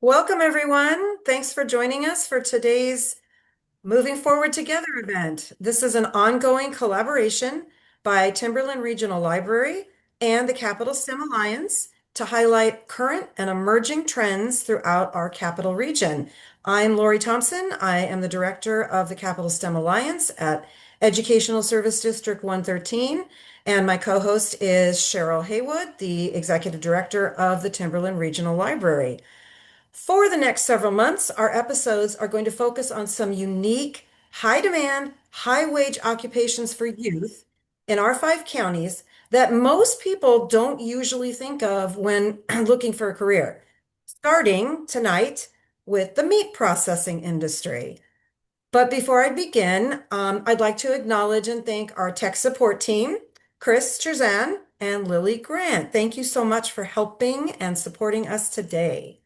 Welcome, everyone. Thanks for joining us for today's Moving Forward Together event. This is an ongoing collaboration by Timberland Regional Library and the Capital STEM Alliance to highlight current and emerging trends throughout our capital region. I'm Lori Thompson. I am the director of the Capital STEM Alliance at Educational Service District 113, and my co-host is Cheryl Haywood, the executive director of the Timberland Regional Library. For the next several months, our episodes are going to focus on some unique, high demand, high wage occupations for youth in our 5 counties that most people don't usually think of when looking for a career. Starting tonight with the meat processing industry. But before I begin, I'd like to acknowledge and thank our tech support team, Chris Cherzan and Lily Grant. Thank you so much for helping and supporting us today.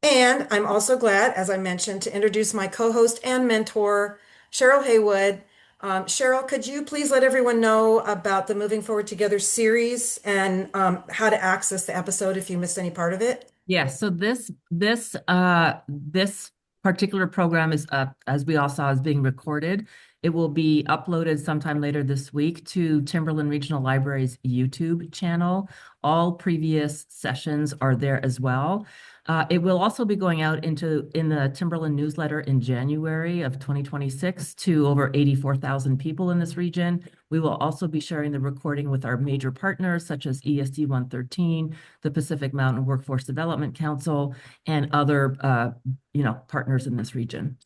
And I'm also glad, as I mentioned, to introduce my co-host and mentor, Cheryl Haywood. Cheryl, could you please let everyone know about the Moving Forward Together series and how to access the episode if you missed any part of it? Yes, so this particular program is as we all saw, is being recorded. It will be uploaded sometime later this week to Timberland Regional Library's YouTube channel. All previous sessions are there as well. It will also be going out in the Timberland newsletter in January of 2026 to over 84,000 people in this region. We will also be sharing the recording with our major partners such as ESD 113, the Pacific Mountain Workforce Development Council, and other partners in this region.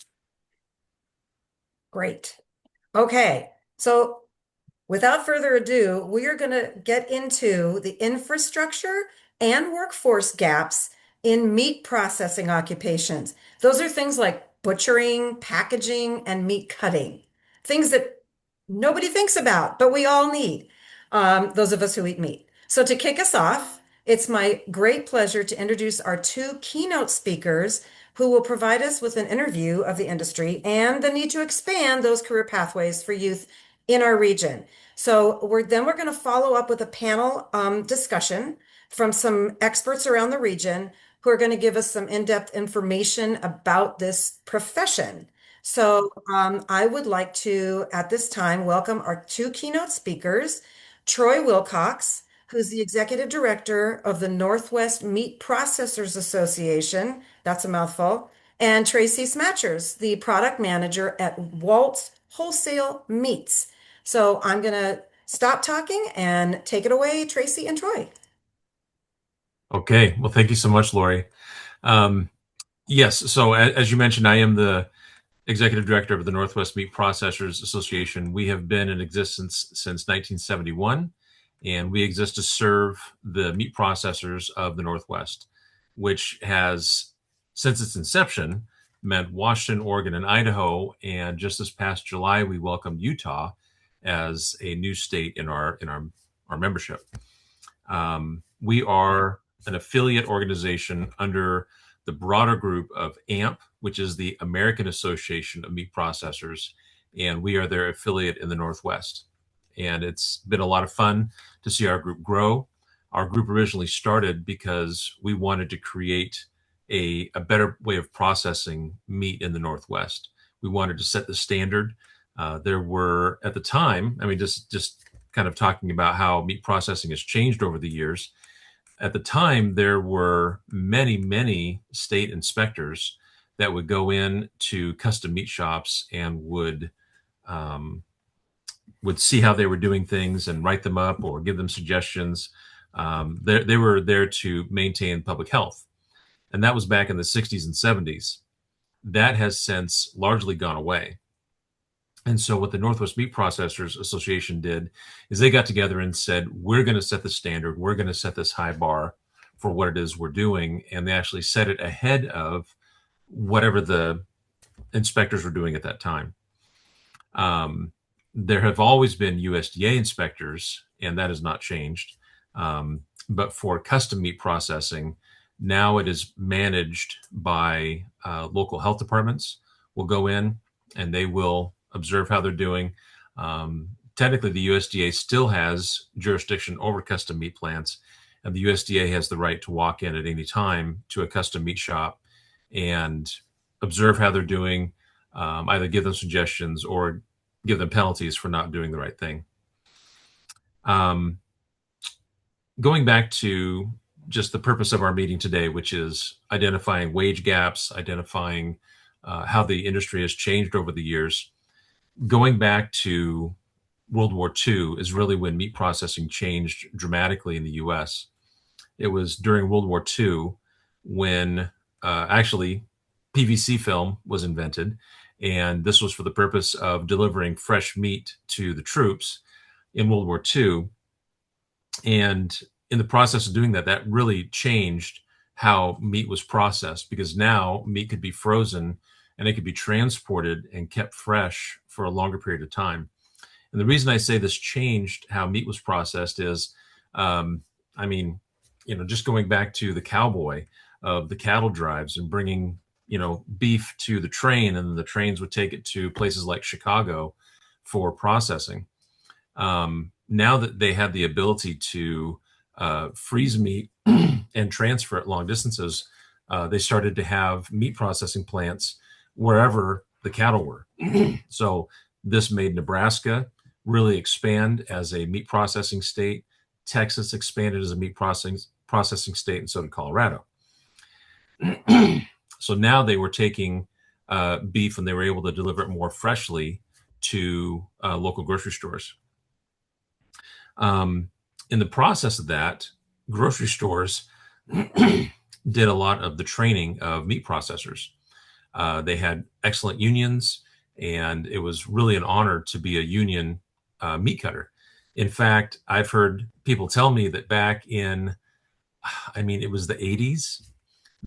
Great. Okay, so without further ado, we are going to get into the infrastructure and workforce gaps in meat processing occupations. Those are things like butchering, packaging, and meat cutting. Things that nobody thinks about, but we all need, those of us who eat meat. So to kick us off, it's my great pleasure to introduce our two keynote speakers who will provide us with an interview of the industry and the need to expand those career pathways for youth in our region. So we're going to follow up with a panel discussion from some experts around the region who are going to give us some in-depth information about this profession. So I would like to, at this time, welcome our two keynote speakers, Troy Wilcox, who's the executive director of the Northwest Meat Processors Association. That's a mouthful. And Tracy Smarciarz, the product manager at Walt Wholesale Meats. So I'm going to stop talking and take it away, Tracy and Troy. Okay, well, thank you so much, Lori. Um, yes, so as you mentioned, I am the executive director of the Northwest Meat Processors Association. We have been in existence since 1971, and we exist to serve the meat processors of the Northwest, which has, since its inception, meant Washington, Oregon, and Idaho. And just this past July, we welcomed Utah as a new state in our membership. We are an affiliate organization under the broader group of AMP, which is the American Association of Meat Processors, and we are their affiliate in the Northwest. And it's been a lot of fun to see our group grow. Our group originally started because we wanted to create a better way of processing meat in the Northwest. We wanted to set the standard. There were, at the time, I mean, just kind of talking about how meat processing has changed over the years. At the time, there were many, many state inspectors that would go in to custom meat shops and would see how they were doing things and write them up or give them suggestions. They were there to maintain public health. And that was back in the 60s and 70s. That has since largely gone away. And so what the Northwest Meat Processors Association did is they got together and said, we're going to set the standard. We're going to set this high bar for what it is we're doing. And they actually set it ahead of whatever the inspectors were doing at that time. There have always been USDA inspectors, and that has not changed. But for custom meat processing, now it is managed by local health departments. Will go in and they will observe how they're doing. Technically, the USDA still has jurisdiction over custom meat plants, and the USDA has the right to walk in at any time to a custom meat shop and observe how they're doing, either give them suggestions or give them penalties for not doing the right thing. Going back to just the purpose of our meeting today, which is identifying wage gaps, identifying how the industry has changed over the years. Going back to World War II is really when meat processing changed dramatically in the US. It was during World War II when actually PVC film was invented, and this was for the purpose of delivering fresh meat to the troops in World War II. And in the process of doing that, that really changed how meat was processed, because now meat could be frozen and it could be transported and kept fresh for a longer period of time. And the reason I say this changed how meat was processed is, just going back to the cowboy of the cattle drives and bringing, beef to the train, and then the trains would take it to places like Chicago for processing. Now that they had the ability to freeze meat and transfer it long distances, they started to have meat processing plants wherever the cattle were. So this made Nebraska really expand as a meat processing state. Texas expanded as a meat processing state, and so did Colorado. So now they were taking beef and they were able to deliver it more freshly to local grocery stores. In the process of that, grocery stores did a lot of the training of meat processors. They had excellent unions, and it was really an honor to be a union meat cutter. In fact, I've heard people tell me that back in, it was the 80s,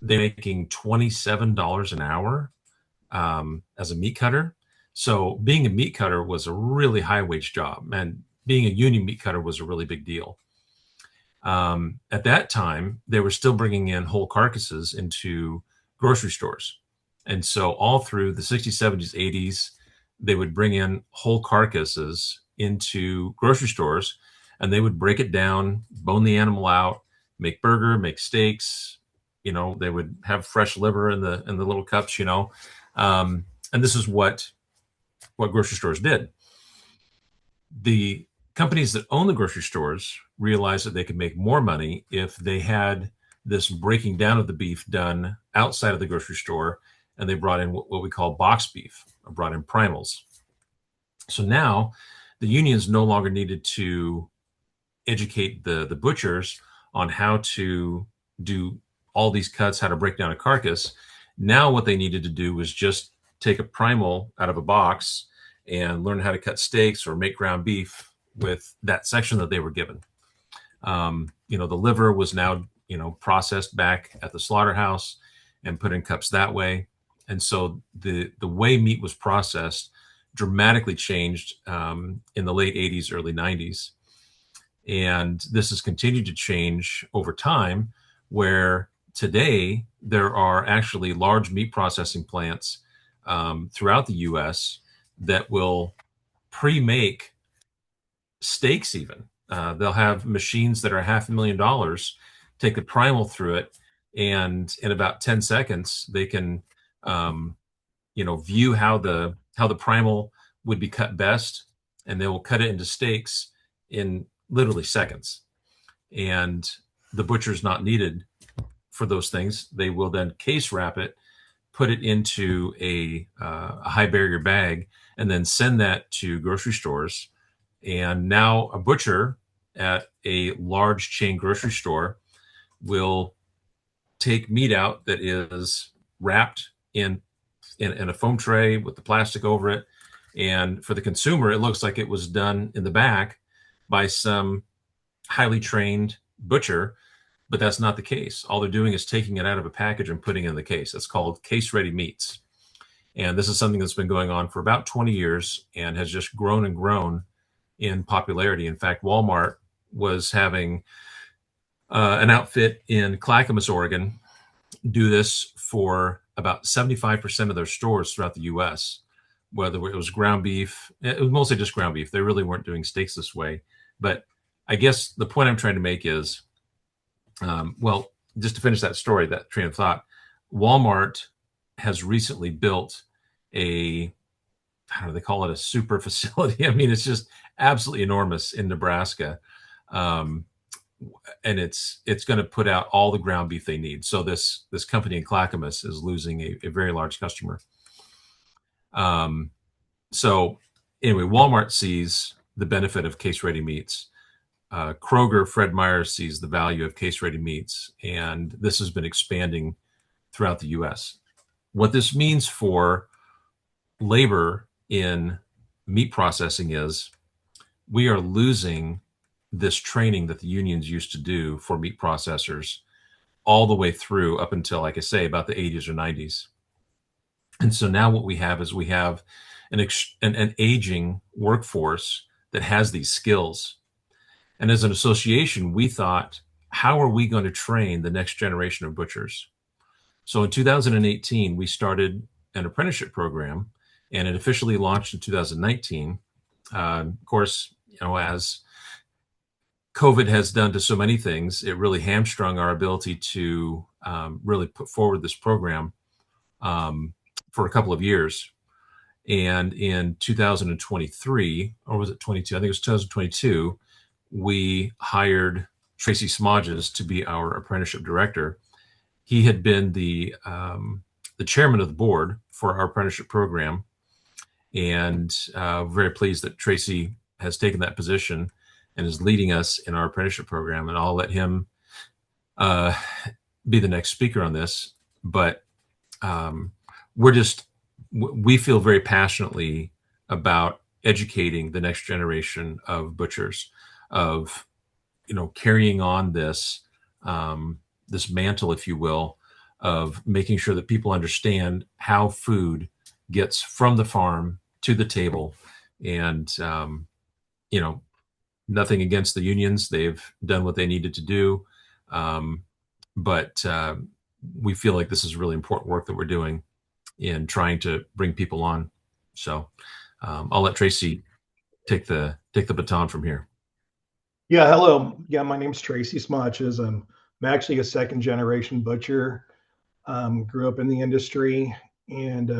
they're making $27 an hour as a meat cutter. So being a meat cutter was a really high wage job, and being a union meat cutter was a really big deal. At that time, they were still bringing in whole carcasses into grocery stores. And so all through the 60s, 70s, 80s, they would bring in whole carcasses into grocery stores, and they would break it down, bone the animal out, make burger, make steaks. They would have fresh liver in the little cups, and this is what grocery stores did. The companies that own the grocery stores realized that they could make more money if they had this breaking down of the beef done outside of the grocery store, and they brought in what we call box beef, or brought in primals. So now the unions no longer needed to educate the butchers on how to do all these cuts, how to break down a carcass. Now what they needed to do was just take a primal out of a box and learn how to cut steaks or make ground beef with that section that they were given. The liver was now, processed back at the slaughterhouse and put in cups that way. And so the way meat was processed dramatically changed in the late 80s, early 90s. And this has continued to change over time, where today there are actually large meat processing plants throughout the US that will pre-make steaks even. They'll have machines that are $500,000, take the primal through it, and in about 10 seconds, they can, view how the primal would be cut best, and they will cut it into steaks in literally seconds. And the butcher's not needed for those things. They will then case wrap it, put it into a high barrier bag, and then send that to grocery stores. And now a butcher at a large chain grocery store will take meat out that is wrapped in a foam tray with the plastic over it. And for the consumer, it looks like it was done in the back by some highly trained butcher, but that's not the case. All they're doing is taking it out of a package and putting it in the case. It's called case-ready meats. And this is something that's been going on for about 20 years and has just grown and grown in popularity. In fact, Walmart was having an outfit in Clackamas, Oregon, do this for about 75% of their stores throughout the US, whether it was ground beef. It was mostly just ground beef. They really weren't doing steaks this way. But I guess the point I'm trying to make is Well, just to finish that story, that train of thought, Walmart has recently built a, how do they call it, a super facility. I mean, it's just absolutely enormous in Nebraska. Um, and it's going to put out all the ground beef they need. So this company in Clackamas is losing a very large customer. So anyway, Walmart sees the benefit of case-ready meats. Kroger, Fred Meyer sees the value of case-ready meats, and this has been expanding throughout the U.S. What this means for labor in meat processing is we are losing this training that the unions used to do for meat processors all the way through up until, like I say, about the 80s or 90s. And so now what we have is we have an aging workforce that has these skills. And as an association, we thought, how are we going to train the next generation of butchers? So in 2018, we started an apprenticeship program, and it officially launched in 2019. Of course, as COVID has done to so many things, it really hamstrung our ability to really put forward this program for a couple of years. And in 2023, or was it 22? I think it was 2022, we hired Tracy Smarciarz to be our apprenticeship director. He had been the chairman of the board for our apprenticeship program, and very pleased that Tracy has taken that position and is leading us in our apprenticeship program. And I'll let him be the next speaker on this. But we feel very passionately about educating the next generation of butchers, of carrying on this this mantle, if you will, of making sure that people understand how food gets from the farm to the table. And nothing against the unions; they've done what they needed to do, but we feel like this is really important work that we're doing in trying to bring people on. So I'll let Tracy take the baton from here. Yeah, hello. Yeah, my name's Tracy Smarciarz. I'm actually a second generation butcher. Grew up in the industry and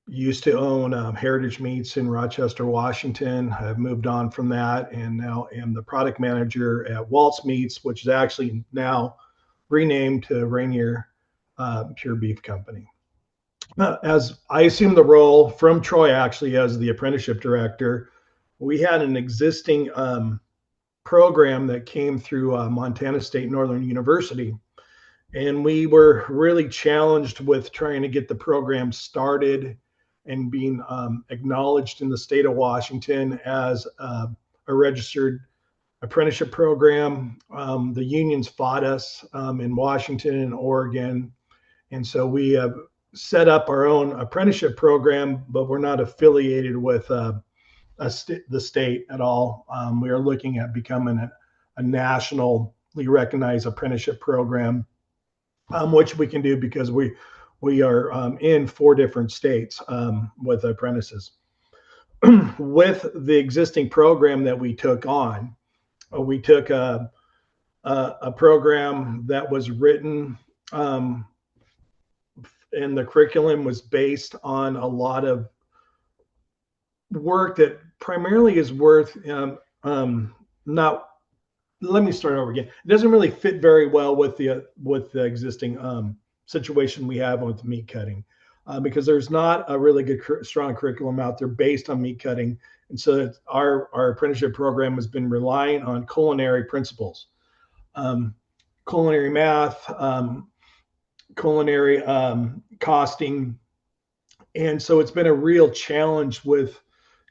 used to own Heritage Meats in Rochester, Washington. I've moved on from that and now am the product manager at Walt's Meats, which is actually now renamed to Rainier Pure Beef Company. As I assumed the role from Troy, actually, as the apprenticeship director, we had an existing program that came through Montana State Northern University. And we were really challenged with trying to get the program started and being acknowledged in the state of Washington as a registered apprenticeship program. The unions fought us in Washington and Oregon. And so we have set up our own apprenticeship program, but we're not affiliated with the state at all. We are looking at becoming a nationally recognized apprenticeship program, which we can do because we are in 4 different states with apprentices. With the existing program that we took on, we took a program that was written and the curriculum was based on a lot of work that primarily is worth not. Let me start over again. It doesn't really fit very well with the existing situation we have with meat cutting because there's not a really good strong curriculum out there based on meat cutting, and so our apprenticeship program has been relying on culinary principles, culinary math, culinary costing, and so it's been a real challenge with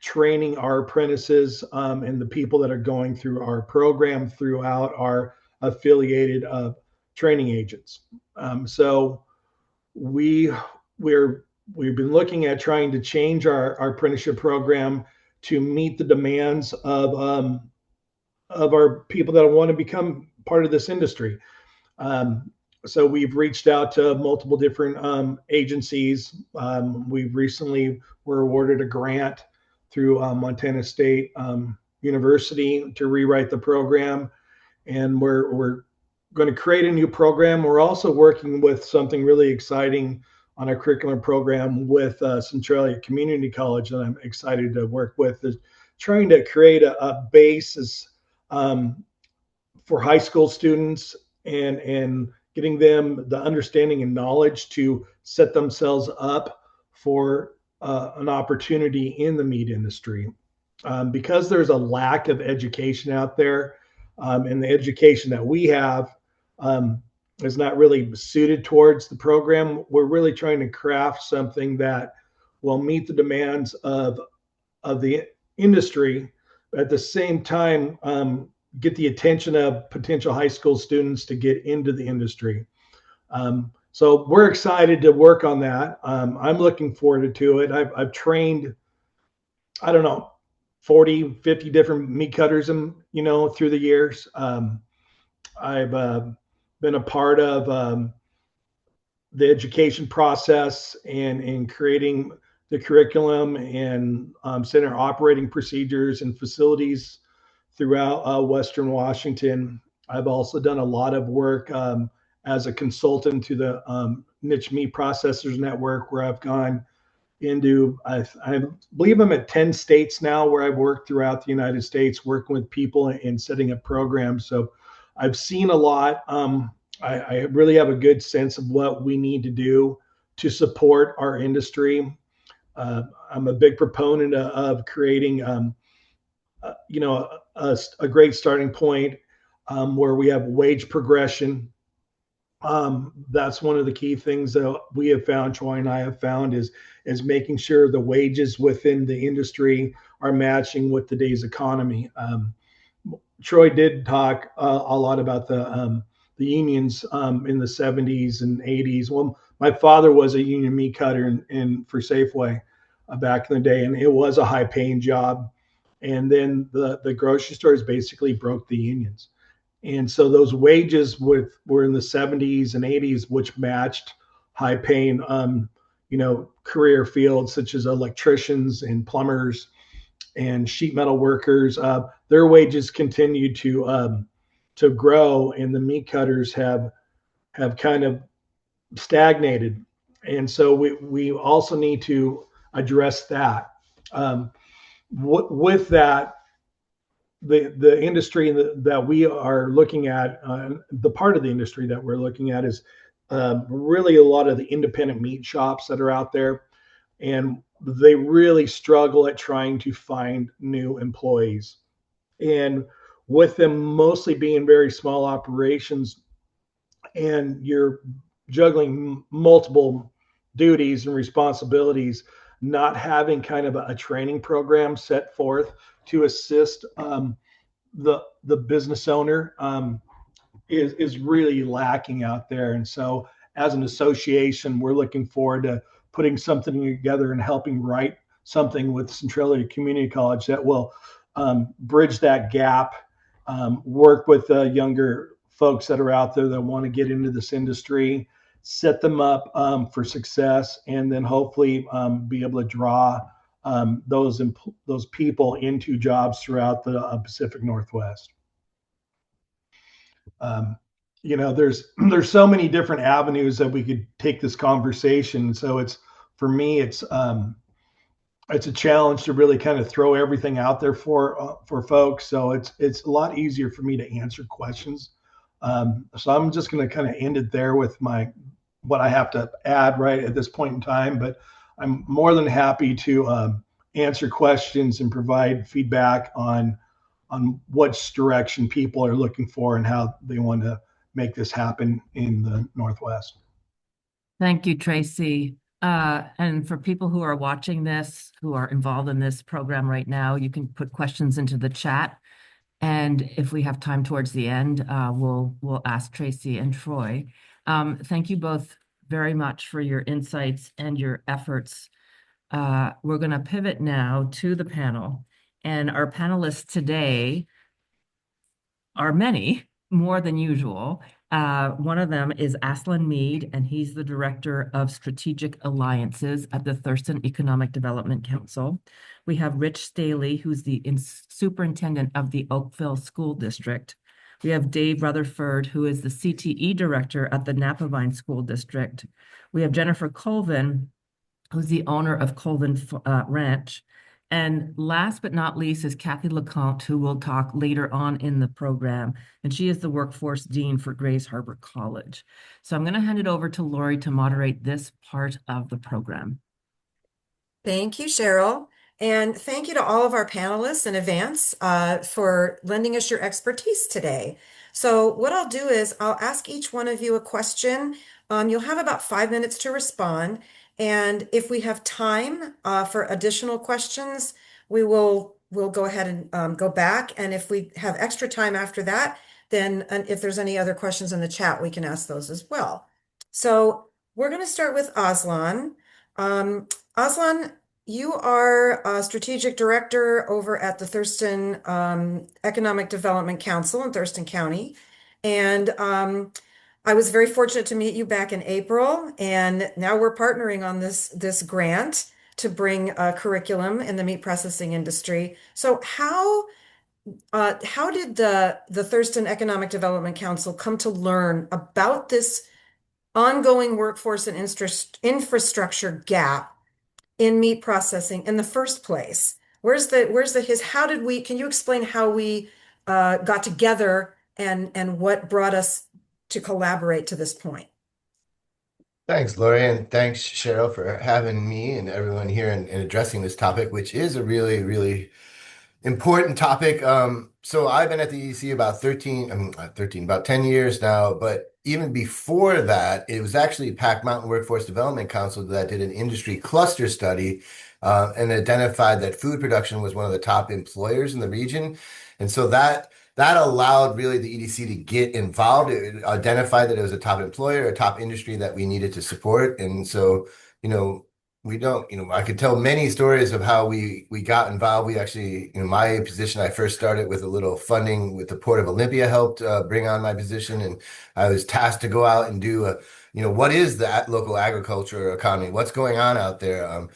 training our apprentices and the people that are going through our program throughout our affiliated training agents. So we've been looking at trying to change our apprenticeship program to meet the demands of our people that want to become part of this industry. So we've reached out to multiple different agencies. We recently were awarded a grant through Montana State University to rewrite the program, and we're going to create a new program. We're also working with something really exciting on our curriculum program with Centralia Community College that I'm excited to work with, is trying to create a basis for high school students and getting them the understanding and knowledge to set themselves up for an opportunity in the meat industry. Because there's a lack of education out there, and the education that we have is not really suited towards the program. We're really trying to craft something that will meet the demands of the industry, at the same time get the attention of potential high school students to get into the industry. So we're excited to work on that. I'm looking forward to it. I've trained, I don't know, 40, 50 different meat cutters, and through the years. I've been a part of the education process and in creating the curriculum and center operating procedures and facilities throughout Western Washington. I've also done a lot of work as a consultant to the Niche Meat Processors Network, where I've gone into, I believe I'm at 10 states now, where I've worked throughout the United States, working with people and setting up programs. So I've seen a lot. I really have a good sense of what we need to do to support our industry. I'm a big proponent of creating, a great starting point where we have wage progression. That's one of the key things that we have found, Troy and I have found, is making sure the wages within the industry are matching with today's economy. Troy did talk a lot about the unions in the 70s and 80s. Well, my father was a union meat cutter for Safeway back in the day, and it was a high paying job. And then the grocery stores basically broke the unions. And so those wages were in the 70s and 80s, which matched high paying, career fields such as electricians and plumbers and sheet metal workers. Their wages continued to grow, and the meat cutters have kind of stagnated. And so we also need to address that. With that, the industry that we are looking at, the part of the industry that we're looking at is really a lot of the independent meat shops that are out there, and they really struggle at trying to find new employees. And with them mostly being very small operations, and you're juggling multiple duties and responsibilities, not having kind of a training program set forth to assist the business owner is really lacking out there. And so as an association, we're looking forward to putting something together and helping write something with Centralia Community College that will bridge that gap, work with younger folks that are out there that want to get into this industry, set them up for success, and then hopefully be able to draw those people into jobs throughout the Pacific Northwest. There's so many different avenues that we could take this conversation. So for me, it's a challenge to really kind of throw everything out there for folks. So it's a lot easier for me to answer questions. So I'm just going to kind of end it there with what I have to add right at this point in time. But I'm more than happy to answer questions and provide feedback on which direction people are looking for and how they want to make this happen in the Northwest. Thank you, Tracy. And for people who are watching this, who are involved in this program right now, you can put questions into the chat. And if we have time towards the end, we'll ask Tracy and Troy. Thank you both very much for your insights and your efforts. We're going to pivot now to the panel. And our panelists today are many, more than usual. One of them is Aslan Mead, and he's the Director of Strategic Alliances at the Thurston Economic Development Council. We have Rich Staley, who's the Superintendent of the Oakville School District. We have Dave Rutherford, who is the CTE director at the Napavine School District. We have Jennifer Colvin, who's the owner of Colvin Ranch. And last but not least is Kathy LeCompte, who will talk later on in the program. And she is the workforce dean for Grays Harbor College. So I'm going to hand it over to Lori to moderate this part of the program. Thank you, Cheryl. And thank you to all of our panelists in advance for lending us your expertise today. So what I'll do is I'll ask each one of you a question. You'll have about 5 minutes to respond. And if we have time for additional questions, we'll go ahead and go back. And if we have extra time after that, then if there's any other questions in the chat, we can ask those as well. So we're going to start with Aslan. Aslan, you are a strategic director over at the Thurston Economic Development Council in Thurston County. And I was very fortunate to meet you back in April, and now we're partnering on this grant to bring a curriculum in the meat processing industry. So how did the Thurston Economic Development Council come to learn about this ongoing workforce and infrastructure gap in meat processing in the first place? Can you explain how we got together and what brought us to collaborate to this point? Thanks, Lori, and thanks, Cheryl, for having me and everyone here and addressing this topic, which is a really, really important topic. So I've been at the EDC about 10 years now, but even before that, it was actually Pac Mountain Workforce Development Council that did an industry cluster study and identified that food production was one of the top employers in the region. And so that allowed really the EDC to get involved. It identified that it was a top employer, a top industry that we needed to support. And so, I could tell many stories of how we got involved. We actually, my position, I first started with a little funding with the Port of Olympia helped bring on my position. And I was tasked to go out and do what is the local agriculture economy? What's going on out there? I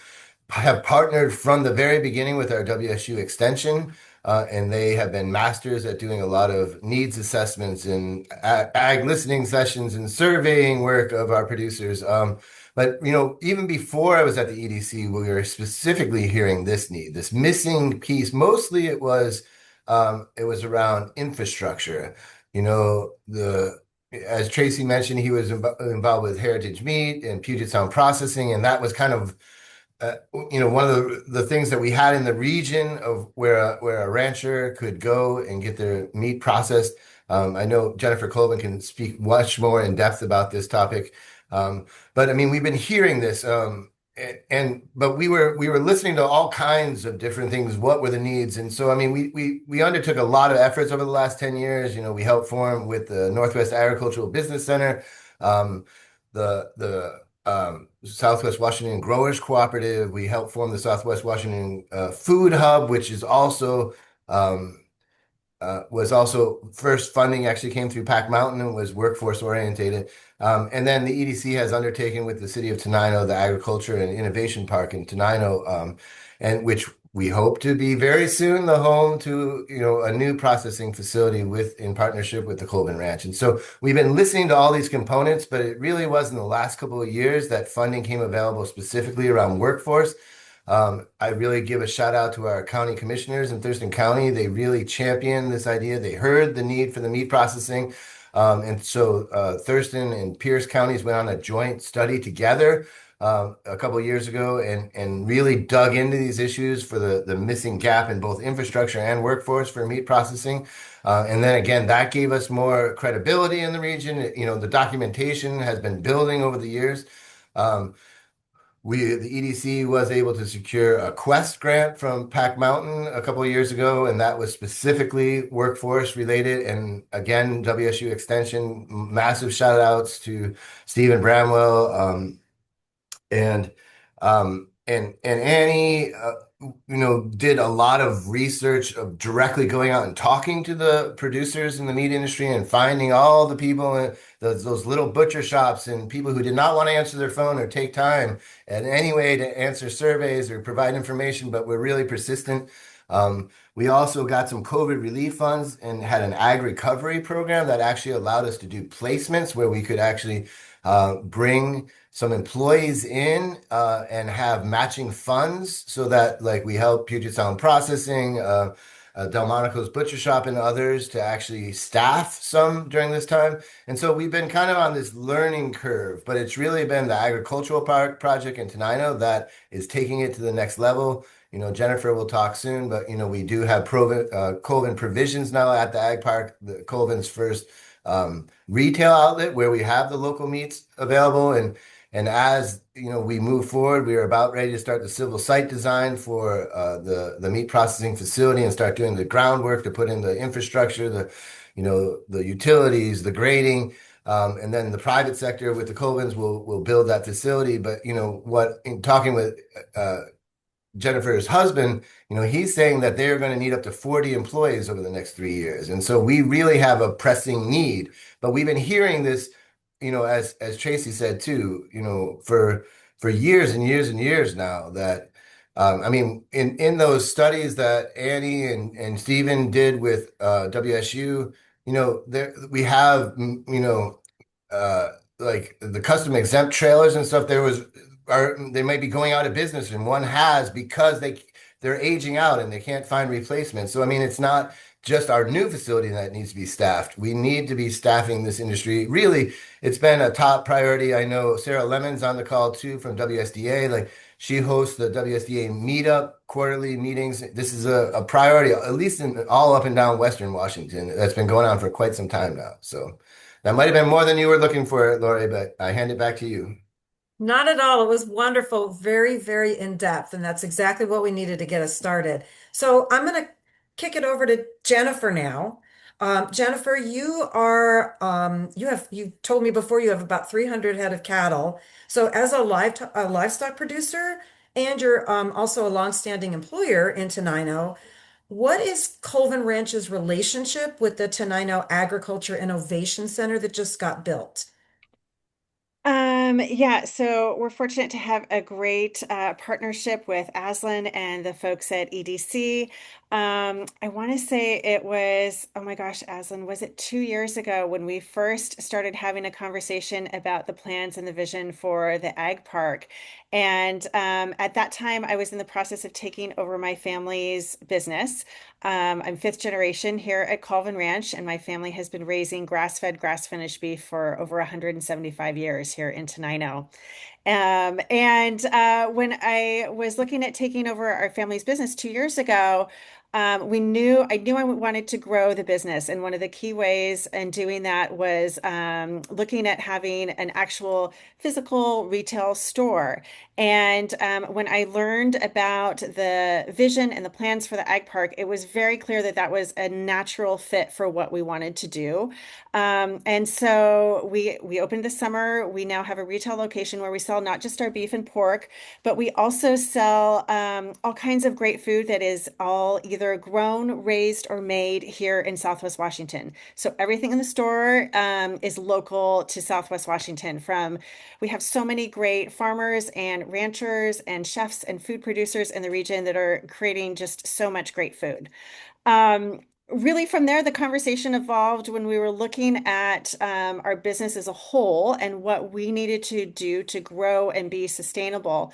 have partnered from the very beginning with our WSU extension. And they have been masters at doing a lot of needs assessments and ag listening sessions and surveying work of our producers. But even before I was at the EDC, we were specifically hearing this need, this missing piece. Mostly it was around infrastructure. As Tracy mentioned, he was involved with Heritage Meat and Puget Sound Processing, and that was kind of one of the things that we had in the region of where a rancher could go and get their meat processed. I know Jennifer Colvin can speak much more in depth about this topic. But I mean, we've been hearing this, but we were listening to all kinds of different things. What were the needs? And so, I mean, we undertook a lot of efforts over the last 10 years. We helped form with the Northwest Agricultural Business Center, the Southwest Washington Growers Cooperative. We helped form the Southwest Washington Food Hub, which is also was also first funding actually came through Pac Mountain and was workforce orientated. And then the EDC has undertaken with the city of Tenino, the Agriculture and Innovation Park in Tenino, and which we hope to be very soon the home to, a new processing facility in partnership with the Colvin Ranch. And so we've been listening to all these components, but it really was in the last couple of years that funding came available specifically around workforce. I really give a shout out to our county commissioners in Thurston County. They really championed this idea. They heard the need for the meat processing. And so Thurston and Pierce counties went on a joint study together a couple of years ago and really dug into these issues for the missing gap in both infrastructure and workforce for meat processing. And then again, that gave us more credibility in the region. The documentation has been building over the years. The EDC was able to secure a Quest grant from Pac Mountain a couple of years ago, and that was specifically workforce related. And again, WSU Extension, massive shout outs to Stephen Bramwell and Annie. Did a lot of research of directly going out and talking to the producers in the meat industry and finding all the people in those little butcher shops and people who did not want to answer their phone or take time in any way to answer surveys or provide information, but were really persistent. We also got some COVID relief funds and had an ag recovery program that actually allowed us to do placements where we could actually bring some employees in and have matching funds so that like we help Puget Sound Processing, Delmonico's Butcher Shop and others to actually staff some during this time. And so we've been kind of on this learning curve, but it's really been the agricultural park project in Tenino that is taking it to the next level. Jennifer will talk soon, but we do have Colvin Provisions now at the Ag Park, the Colvin's first retail outlet where we have the local meats available. And as we move forward, we are about ready to start the civil site design for the meat processing facility and start doing the groundwork to put in the infrastructure, the utilities, the grading. And then the private sector with the Colvins will build that facility. But in talking with Jennifer's husband, he's saying that they're going to need up to 40 employees over the next 3 years. And so we really have a pressing need. But we've been hearing this, as Tracy said too, for years and years and years now that I mean, in those studies that Annie and Stephen did with WSU, there we have, like the custom exempt trailers and stuff. They might be going out of business, and one has because they're aging out and they can't find replacements. So I mean, it's not just our new facility that needs to be staffed. We need to be staffing this industry. Really, it's been a top priority. I know Sarah Lemon's on the call too from WSDA. Like she hosts the WSDA meetup quarterly meetings. This is a priority, at least in all up and down Western Washington. That's been going on for quite some time now. So that might have been more than you were looking for, Lori, but I hand it back to you. Not at all. It was wonderful, very, very in depth, and that's exactly what we needed to get us started. So I'm going to kick it over to Jennifer now. Jennifer, you told me before you have about 300 head of cattle. So as a livestock producer, and you're also a longstanding employer in Tenino, what is Colvin Ranch's relationship with the Tenino Agriculture Innovation Center that just got built? Yeah, so we're fortunate to have a great partnership with Aslan and the folks at EDC. I want to say it was, oh my gosh, Aslan, was it 2 years ago when we first started having a conversation about the plans and the vision for the Ag Park? And at that time, I was in the process of taking over my family's business. I'm fifth generation here at Colvin Ranch, and my family has been raising grass-fed, grass-finished beef for over 175 years here in Tenino. And when I was looking at taking over our family's business 2 years ago, I knew I wanted to grow the business. And one of the key ways in doing that was looking at having an actual physical retail store. And when I learned about the vision and the plans for the Ag Park, it was very clear that that was a natural fit for what we wanted to do. And so we opened this summer. We now have a retail location where we sell not just our beef and pork, but we also sell all kinds of great food that is all either grown, raised, or made here in Southwest Washington. So everything in the store is local to Southwest Washington. We have so many great farmers and ranchers and chefs and food producers in the region that are creating just so much great food. Um, Really, from there, the conversation evolved when we were looking at our business as a whole and what we needed to do to grow and be sustainable.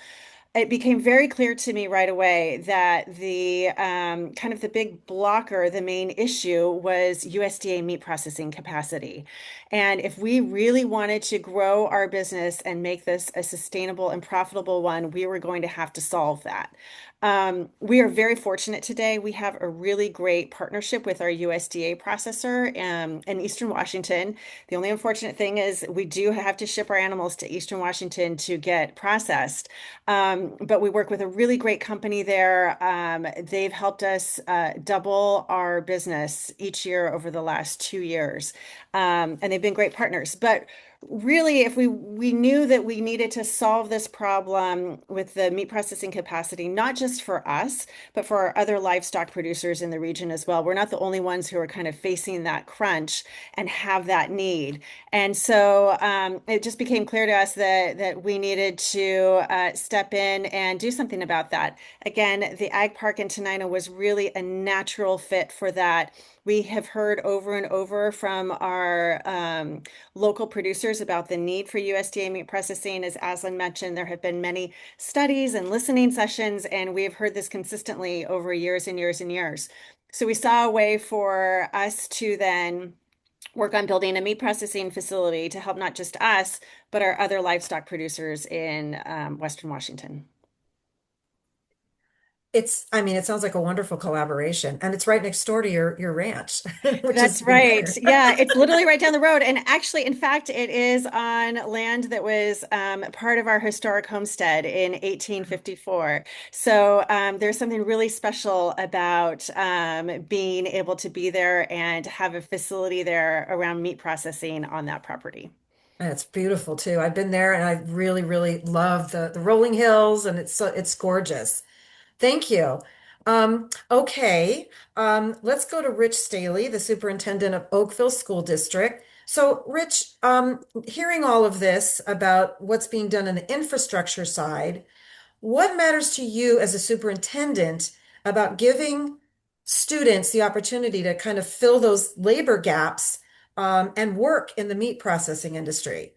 It became very clear to me right away that the kind of the big blocker, the main issue was USDA meat processing capacity. And if we really wanted to grow our business and make this a sustainable and profitable one, we were going to have to solve that. We are very fortunate today. We have a really great partnership with our USDA processor in Eastern Washington. The only unfortunate thing is we do have to ship our animals to Eastern Washington to get processed. But we work with a really great company there. They've helped us double our business each year over the last 2 years. And they've been great partners. But really, if we knew that we needed to solve this problem with the meat processing capacity, not just for us, but for our other livestock producers in the region as well. We're not the only ones who are kind of facing that crunch and have that need. And so it just became clear to us that we needed to step in and do something about that. Again, the Ag Park in Tenino was really a natural fit for that. We have heard over and over from our local producers about the need for USDA meat processing. As Aslan mentioned, there have been many studies and listening sessions, and we have heard this consistently over years and years and years. So we saw a way for us to then work on building a meat processing facility to help not just us, but our other livestock producers in Western Washington. I mean, it sounds like a wonderful collaboration, and it's right next door to your ranch, which is That's even right. better. Yeah, it's literally right down the road. And actually, in fact, it is on land that was part of our historic homestead in 1854. So there's something really special about being able to be there and have a facility there around meat processing on that property. And it's beautiful too. I've been there, and I really, really love the rolling hills, and it's gorgeous. Thank you. Okay, let's go to Rich Staley, the superintendent of Oakville School District. So, Rich, hearing all of this about what's being done on the infrastructure side, what matters to you as a superintendent about giving students the opportunity to kind of fill those labor gaps, and work in the meat processing industry?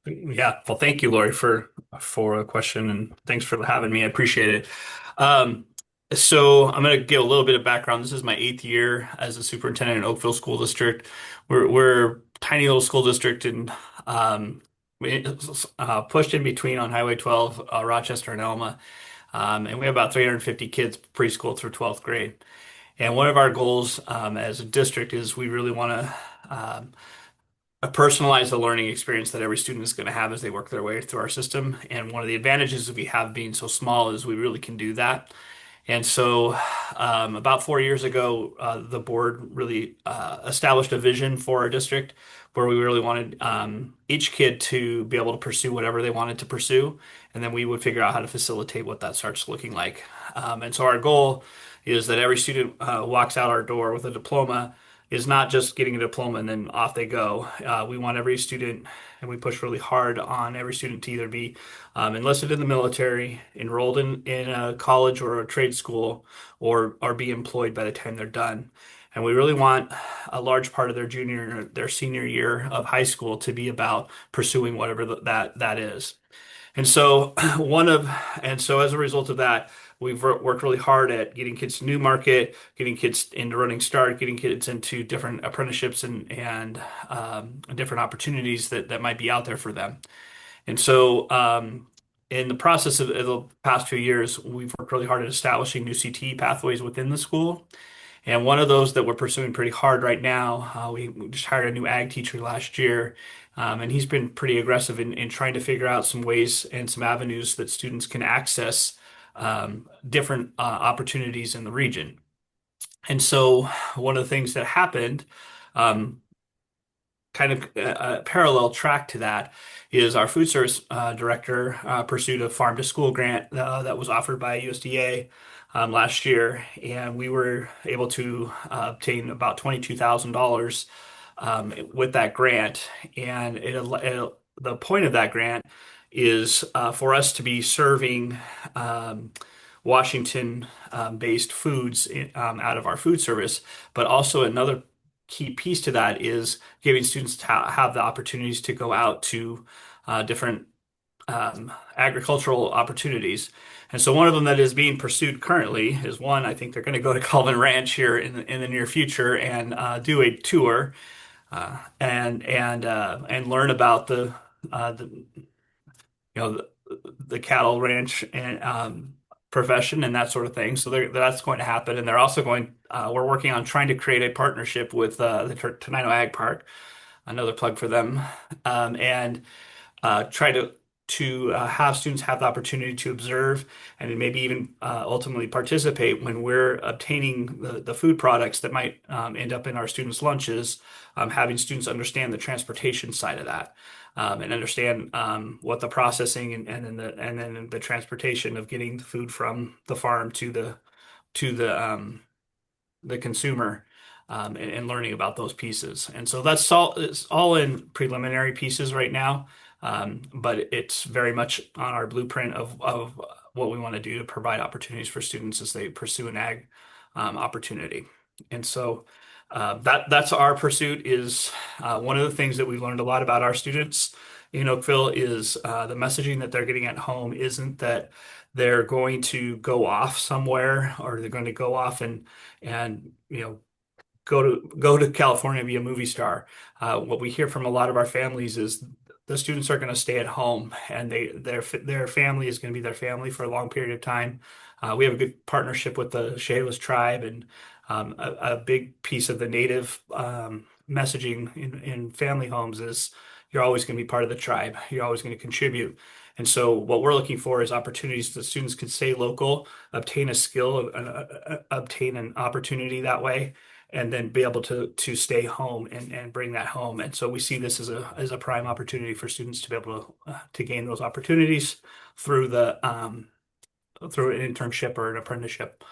Yeah, well, thank you, Lori, for a question, and thanks for having me. I appreciate it. Um, so I'm going to give a little bit of background. This is my 8th year as a superintendent in Oakville School District. We're a tiny little school district, and pushed in between on Highway 12, Rochester and Elma, and we have about 350 kids preschool through 12th grade. And one of our goals as a district is we really want to personalize the learning experience that every student is going to have as they work their way through our system. And one of the advantages that we have being so small is we really can do that. And so, about 4 years ago, the board really established a vision for our district where we really wanted each kid to be able to pursue whatever they wanted to pursue. And then we would figure out how to facilitate what that starts looking like. And so, our goal is that every student walks out our door with a diploma, is not just getting a diploma and then off they go. We want every student, and we push really hard on every student to either be enlisted in the military, enrolled in a college or a trade school, or be employed by the time they're done. And we really want a large part of their junior or their senior year of high school to be about pursuing whatever that is. And so as a result of that, we've worked really hard at getting kids to new market, getting kids into Running Start, getting kids into different apprenticeships and different opportunities that might be out there for them. And so, in the process of the past few years, we've worked really hard at establishing new CTE pathways within the school. And one of those that we're pursuing pretty hard right now, we just hired a new ag teacher last year, and he's been pretty aggressive in trying to figure out some ways and some avenues that students can access different opportunities in the region. And so one of the things that happened, kind of a parallel track to that, is our food service director pursued a farm to school grant that was offered by USDA last year, and we were able to obtain about $22,000 with that grant. And the point of that grant is for us to be serving Washington based foods out of our food service, but also another key piece to that is giving students to have the opportunities to go out to different agricultural opportunities. And so one of them that is being pursued currently is one, I think they're going to go to Calvin Ranch here in the near future and do a tour and learn about the the cattle ranch and profession and that sort of thing. So that's going to happen, and they're also going. We're working on trying to create a partnership with the Tenino Ag Park, another plug for them, and try to to have students have the opportunity to observe and maybe even ultimately participate when we're obtaining the food products that might end up in our students' lunches, having students understand the transportation side of that. And understand what the processing and then the transportation of getting the food from the farm to the consumer, and learning about those pieces. And so it's all in preliminary pieces right now, but it's very much on our blueprint of what we want to do to provide opportunities for students as they pursue an ag opportunity. And so that's our pursuit is one of the things that we've learned a lot about our students in Oakville is the messaging that they're getting at home isn't that they're going to go off somewhere or they're going to go off and go to California and be a movie star. What we hear from a lot of our families is the students are going to stay at home and their family is going to be their family for a long period of time. We have a good partnership with the Shayless tribe, and a big piece of the native messaging in family homes is you're always going to be part of the tribe. You're always going to contribute. And so what we're looking for is opportunities that students can stay local, obtain a skill, obtain an opportunity that way, and then be able to stay home and bring that home. And so we see this as a prime opportunity for students to be able to gain those opportunities through through an internship or an apprenticeship.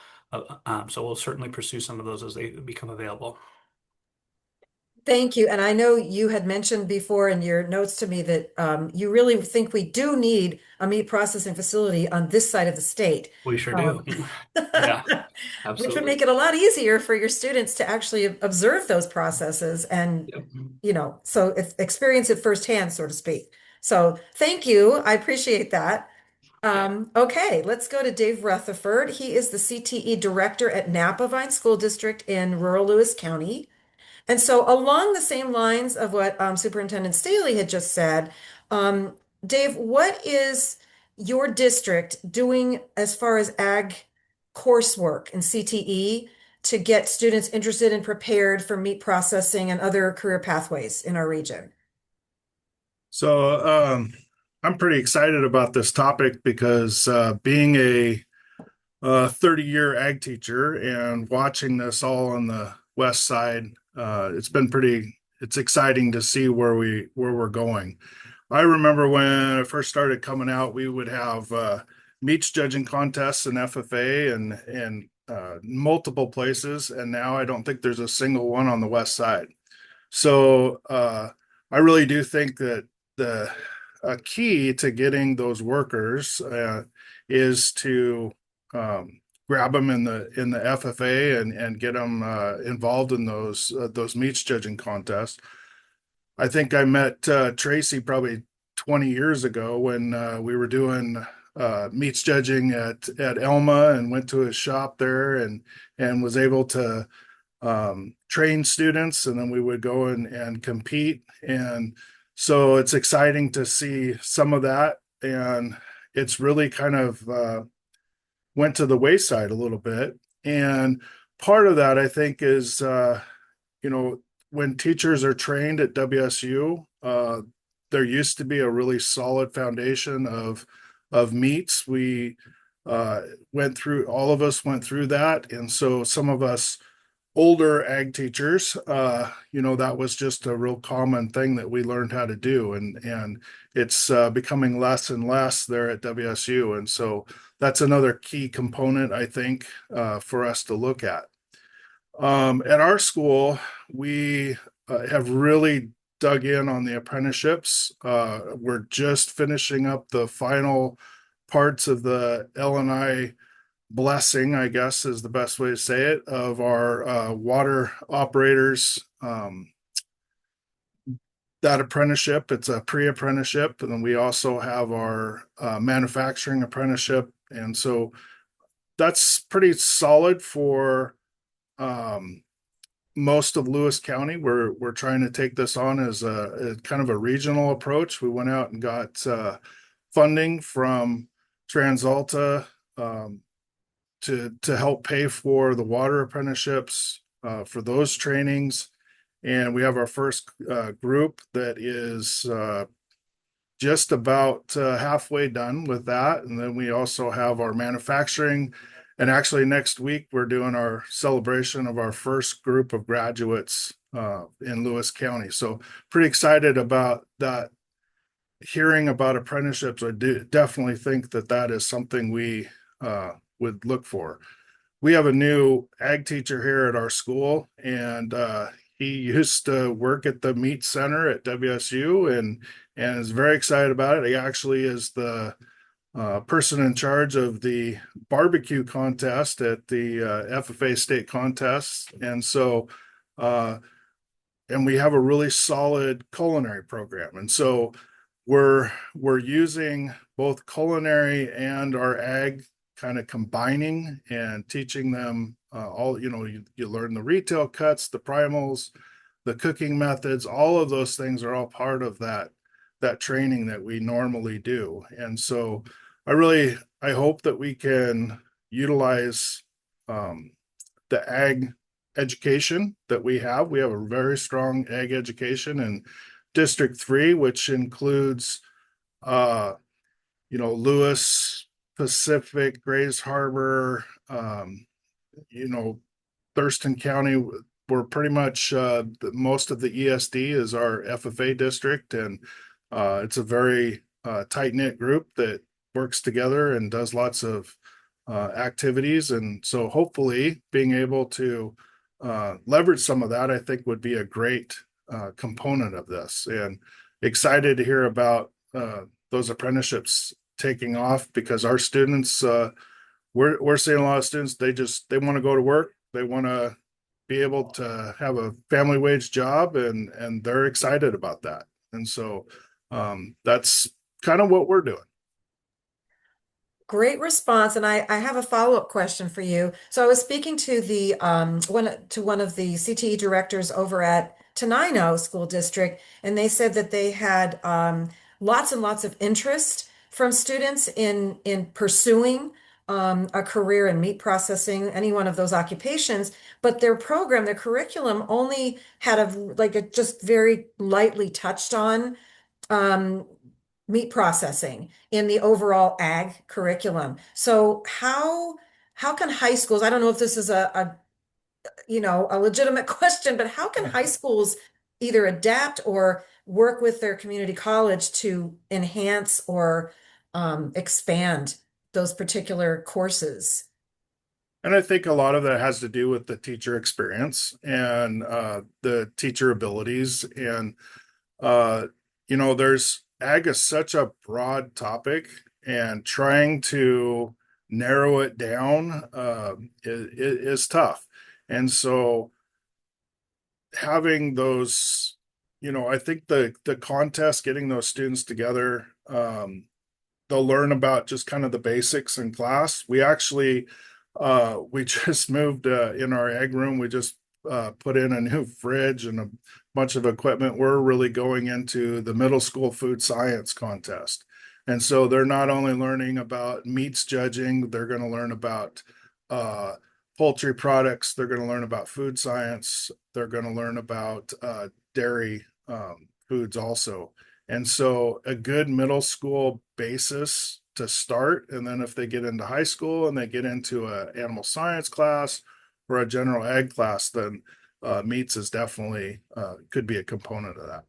So we'll certainly pursue some of those as they become available. Thank you. And I know you had mentioned before in your notes to me that you really think we do need a meat processing facility on this side of the state. We sure Um, do. Yeah, which would absolutely. make it a lot easier for your students to actually observe those processes and, Yep. so experience it firsthand, so to speak. So thank you. I appreciate that. Okay, let's go to Dave Rutherford. He is the CTE director at Napa Vine School District in rural Lewis County. And so, along the same lines of what Superintendent Staley had just said, um, Dave, what is your district doing as far as ag coursework and CTE to get students interested and prepared for meat processing and other career pathways in our region? So I'm pretty excited about this topic because being a 30-year ag teacher and watching this all on the west side, it's exciting to see where we're going. I remember when I first started coming out, we would have meats judging contests and FFA and multiple places, and now I don't think there's a single one on the west side. So I really do think that the a key to getting those workers is to grab them in the FFA and get them involved in those meats judging contests. I think I met Tracy probably 20 years ago when we were doing meats judging at Elma, and went to his shop there and was able to train students, and then we would go and compete. And so it's exciting to see some of that, and it's really kind of went to the wayside a little bit. And part of that, I think, is when teachers are trained at WSU, there used to be a really solid foundation of meats. We all of us went through that, and so some of us older ag teachers, that was just a real common thing that we learned how to do, and it's becoming less and less there at WSU, and so that's another key component, I think, for us to look at. At our school, we have really dug in on the apprenticeships. We're just finishing up the final parts of the L&I blessing, I guess is the best way to say it, of our water operators. That apprenticeship, it's a pre-apprenticeship, and then we also have our manufacturing apprenticeship, and so that's pretty solid for most of Lewis County. We're trying to take this on as a kind of a regional approach. We went out and got funding from TransAlta to help pay for the water apprenticeships for those trainings. And we have our first group that is just about halfway done with that. And then we also have our manufacturing. And actually, next week, we're doing our celebration of our first group of graduates in Lewis County. So, pretty excited about that. Hearing about apprenticeships, I do definitely think that that is something we would look for. We have a new ag teacher here at our school, and he used to work at the meat center at WSU, and is very excited about it. He actually is the person in charge of the barbecue contest at the FFA state contest, and so and we have a really solid culinary program, and so we're using both culinary and our ag kind of combining and teaching them all, you learn the retail cuts, the primals, the cooking methods, all of those things are all part of that training that we normally do. And so I hope that we can utilize the ag education that we have. We have a very strong ag education in District 3, which includes Lewis, Pacific, Grays Harbor, Thurston County. We're pretty much most of the ESD is our FFA district, and it's a very tight-knit group that works together and does lots of activities. And so hopefully being able to leverage some of that, I think would be a great component of this. And excited to hear about those apprenticeships taking off, because our students, we're seeing a lot of students, they want to go to work, they want to be able to have a family wage job, and they're excited about that. And so that's kind of what we're doing. Great response. And I have a follow-up question for you. So I was speaking to the one of the CTE directors over at Tenino School District, and they said that they had lots and lots of interest from students in pursuing a career in meat processing, any one of those occupations, but their program, their curriculum only had a just very lightly touched on um, meat processing in the overall ag curriculum. So how can high schools, I don't know if this is a legitimate question, but how can high schools either adapt or work with their community college to enhance or expand those particular courses? And I think a lot of that has to do with the teacher experience and the teacher abilities. And there's ag is such a broad topic, and trying to narrow it down is tough. And so having those, I think the contest, getting those students together, they'll learn about just kind of the basics in class. We just moved in our egg room. We just put in a new fridge and a bunch of equipment. We're really going into the middle school food science contest. And so they're not only learning about meats judging, they're going to learn about poultry products. They're going to learn about food science. They're going to learn about dairy foods also. And so a good middle school basis to start. And then if they get into high school and they get into an animal science class or a general ag class, then meats is definitely could be a component of that.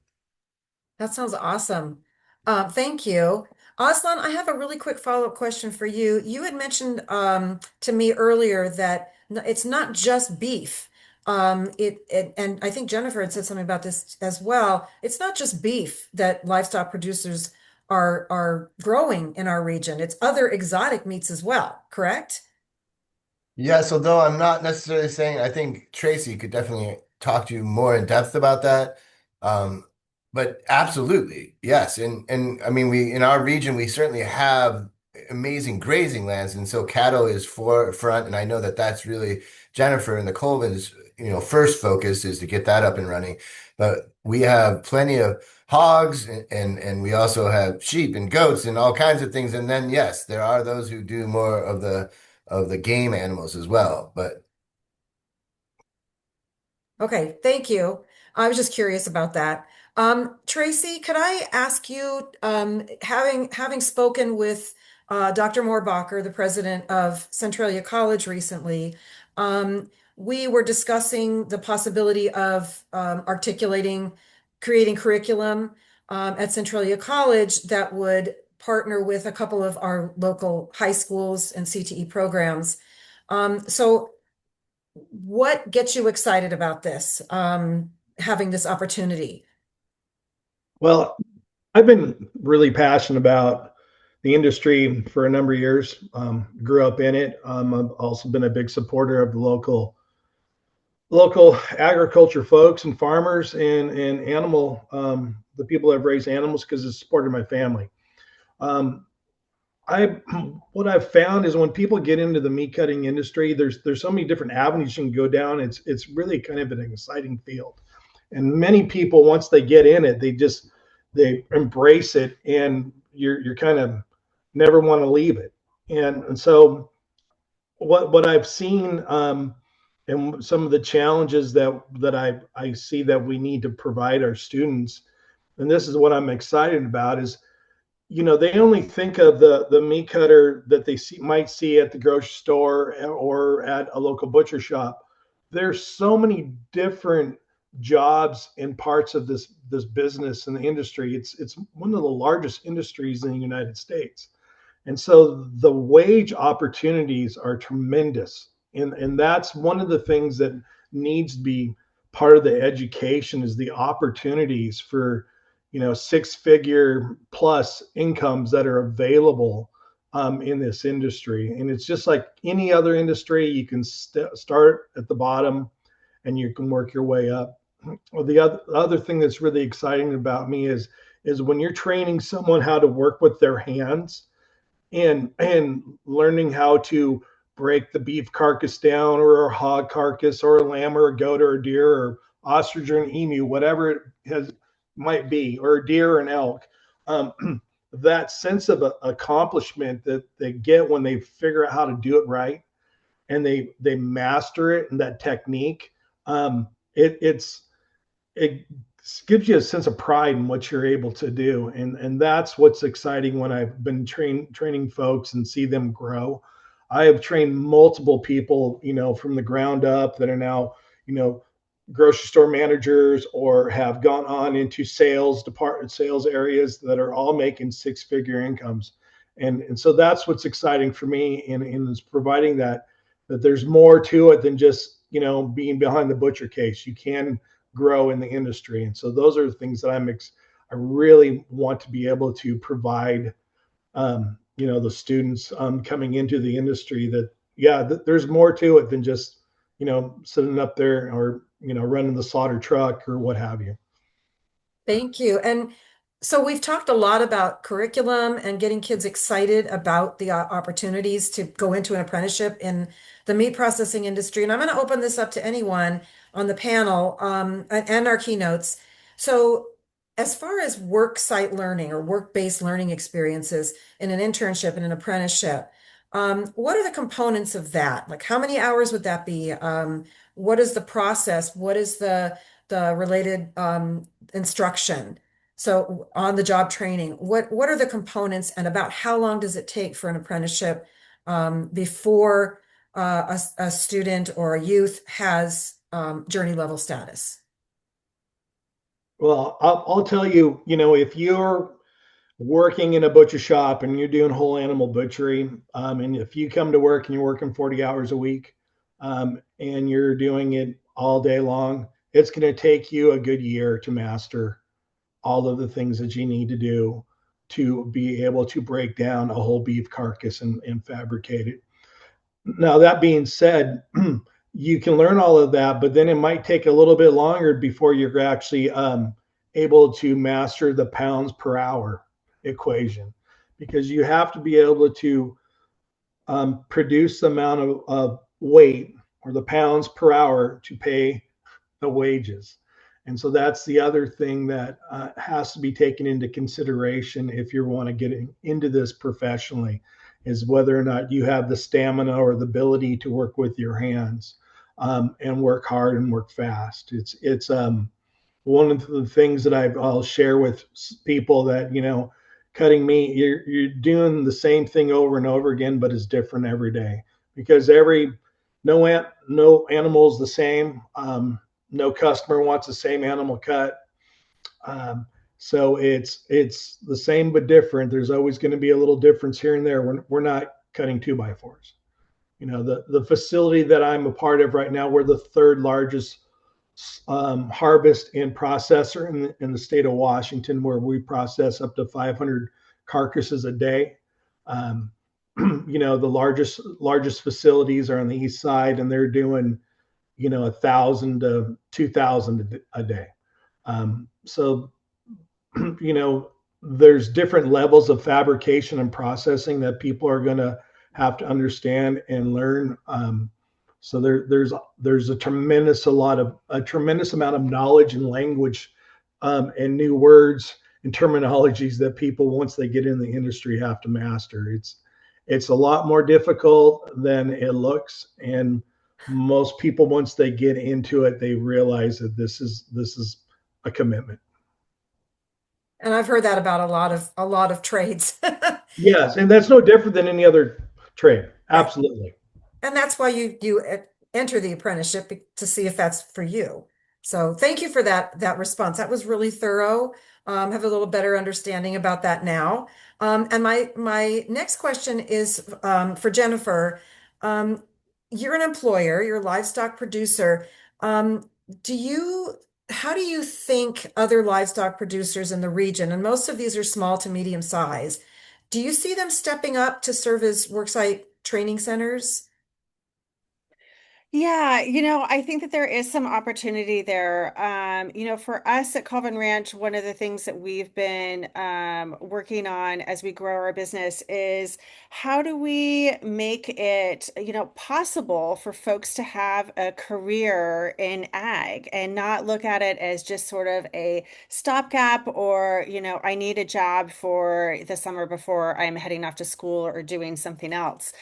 That sounds awesome. Thank you. Aslan, I have a really quick follow-up question for you. You had mentioned to me earlier that it's not just beef. And I think Jennifer had said something about this as well. It's not just beef that livestock producers are growing in our region. It's other exotic meats as well, correct? Yes, although I'm not necessarily saying, I think Tracy could definitely talk to you more in depth about that. Um, but absolutely, yes. And I mean, we in our region, we certainly have amazing grazing lands, and so cattle is forefront. And I know that that's really Jennifer and the Colvins, first focus is to get that up and running. But we have plenty of hogs, and we also have sheep and goats and all kinds of things. And then yes, there are those who do more of the game animals as well. But Okay, thank you. I was just curious about that. Tracy, could I ask you, having spoken with Dr. Moorbacher, the president of Centralia College recently, we were discussing the possibility of creating curriculum at Centralia College that would partner with a couple of our local high schools and CTE programs. So what gets you excited about this, having this opportunity? Well, I've been really passionate about the industry for a number of years. Grew up in it. I've also been a big supporter of the local agriculture folks and farmers and animal the people that have raised animals because it's supported my family. Um, I what I've found is when people get into the meat cutting industry, there's so many different avenues you can go down. It's really kind of an exciting field, and many people once they get in it, they embrace it, and you're kind of never want to leave it. And so what I've seen and some of the challenges that I see that we need to provide our students, and this is what I'm excited about is they only think of the meat cutter that they might see at the grocery store or at a local butcher shop. There's so many different jobs and parts of this business and the industry. It's one of the largest industries in the United States. And so the wage opportunities are tremendous. And that's one of the things that needs to be part of the education is the opportunities for, 6-figure plus incomes that are available in this industry. And it's just like any other industry, you can start at the bottom and you can work your way up. Well, the other thing that's really exciting about me is when you're training someone how to work with their hands, and learning how to break the beef carcass down or a hog carcass or a lamb or a goat or a deer or ostrich or an emu, whatever it might be, or a deer or an elk. That sense of accomplishment that they get when they figure out how to do it right and they master it and that technique, it gives you a sense of pride in what you're able to do, and that's what's exciting when I've been training folks and see them grow. I have trained multiple people, from the ground up that are now, grocery store managers or have gone on into sales areas that are all making 6-figure incomes, and so that's what's exciting for me in is providing that there's more to it than just being behind the butcher case. You can grow in the industry. And so those are the things that I really want to be able to provide, the students coming into the industry that, there's more to it than just, sitting up there or, running the slaughter truck or what have you. Thank you. And so we've talked a lot about curriculum and getting kids excited about the opportunities to go into an apprenticeship in the meat processing industry. And I'm going to open this up to anyone on the panel and our keynotes. So as far as work site learning or work-based learning experiences in an internship and an apprenticeship, what are the components of that? Like how many hours would that be? What is the process? What is the related instruction? So on the job training, what are the components and about how long does it take for an apprenticeship before a student or a youth has journey level status? Well, I'll tell you, if you're working in a butcher shop and you're doing whole animal butchery, and if you come to work and you're working 40 hours a week, and you're doing it all day long, it's going to take you a good year to master all of the things that you need to do to be able to break down a whole beef carcass and fabricate it. Now, that being said, you can learn all of that, but then it might take a little bit longer before you're actually able to master the pounds per hour equation, because you have to be able to produce the amount of weight or the pounds per hour to pay the wages. And so that's the other thing that has to be taken into consideration if you want to get into this professionally, is whether or not you have the stamina or the ability to work with your hands and work hard and work fast. one of the things that I'll share with people that, cutting meat, you're doing the same thing over and over again, but it's different every day because no animal is the same. No customer wants the same animal cut. Um, so it's the same but different. There's always going to be a little difference here and there. We're not cutting 2x4s. The facility that I'm a part of right now, we're the third largest harvest and processor in the state of Washington, where we process up to 500 carcasses a day. Um, the largest facilities are on the east side, and they're doing 1,000 to 2,000 a day. So there's different levels of fabrication and processing that people are going to have to understand and learn. So there's a tremendous amount of knowledge and language, and new words and terminologies that people, once they get in the industry, have to master. It's a lot more difficult than it looks, and most people, once they get into it, they realize that this is a commitment. And I've heard that about a lot of trades. Yes, and that's no different than any other trade. Right. Absolutely. And that's why you enter the apprenticeship to see if that's for you. So thank you for that response. That was really thorough. Have a little better understanding about that now. And my next question is for Jennifer. Um, you're an employer, you're a livestock producer. Um, do you how do you think other livestock producers in the region, and most of these are small to medium size, do you see them stepping up to serve as worksite training centers? Yeah, I think that there is some opportunity there. For us at Colvin Ranch, one of the things that we've been working on as we grow our business is how do we make it, possible for folks to have a career in ag and not look at it as just sort of a stopgap or, I need a job for the summer before I'm heading off to school or doing something else.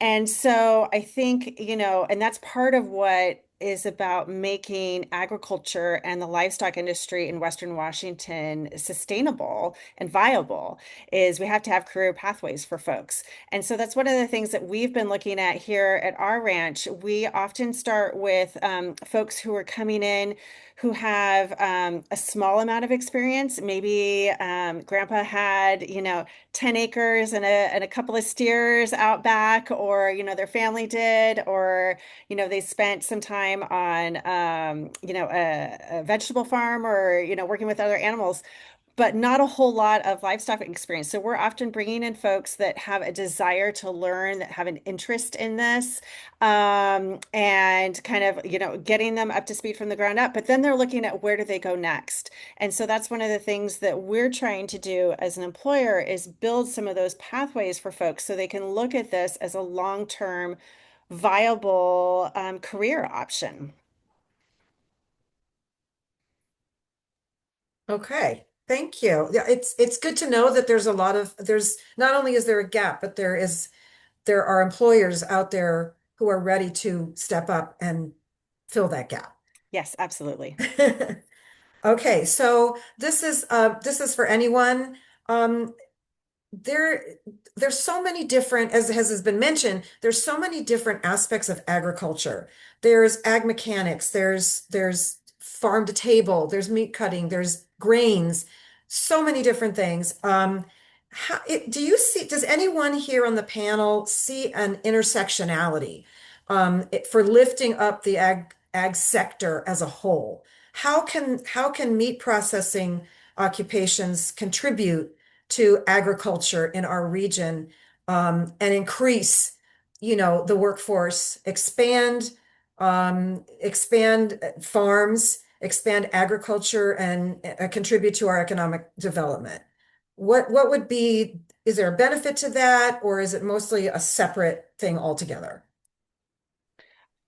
And so I think, and that's part of what is about making agriculture and the livestock industry in Western Washington sustainable and viable is we have to have career pathways for folks. And so that's one of the things that we've been looking at here at our ranch. We often start with folks who are coming in who have a small amount of experience. Maybe grandpa had, 10 acres and a couple of steers out back, or, their family did, or, they spent some time on, a vegetable farm or, working with other animals, but not a whole lot of livestock experience. So we're often bringing in folks that have a desire to learn, that have an interest in this, and kind of, getting them up to speed from the ground up. But then they're looking at where do they go next. And so that's one of the things that we're trying to do as an employer is build some of those pathways for folks so they can look at this as a long-term viable career option. Okay, thank you. Yeah, it's good to know that there's not only is there a gap, but there are employers out there who are ready to step up and fill that gap. Yes, absolutely. Okay, so this is for anyone. Um, there there's so many different, as has been mentioned, there's so many different aspects of agriculture. There's ag mechanics, there's farm to table, there's meat cutting, there's grains, so many different things. Does anyone here on the panel see an intersectionality for lifting up the ag sector as a whole? How can meat processing occupations contribute to agriculture in our region, and increase, the workforce, expand farms, expand agriculture, and contribute to our economic development? What would be, is there a benefit to that, or is it mostly a separate thing altogether?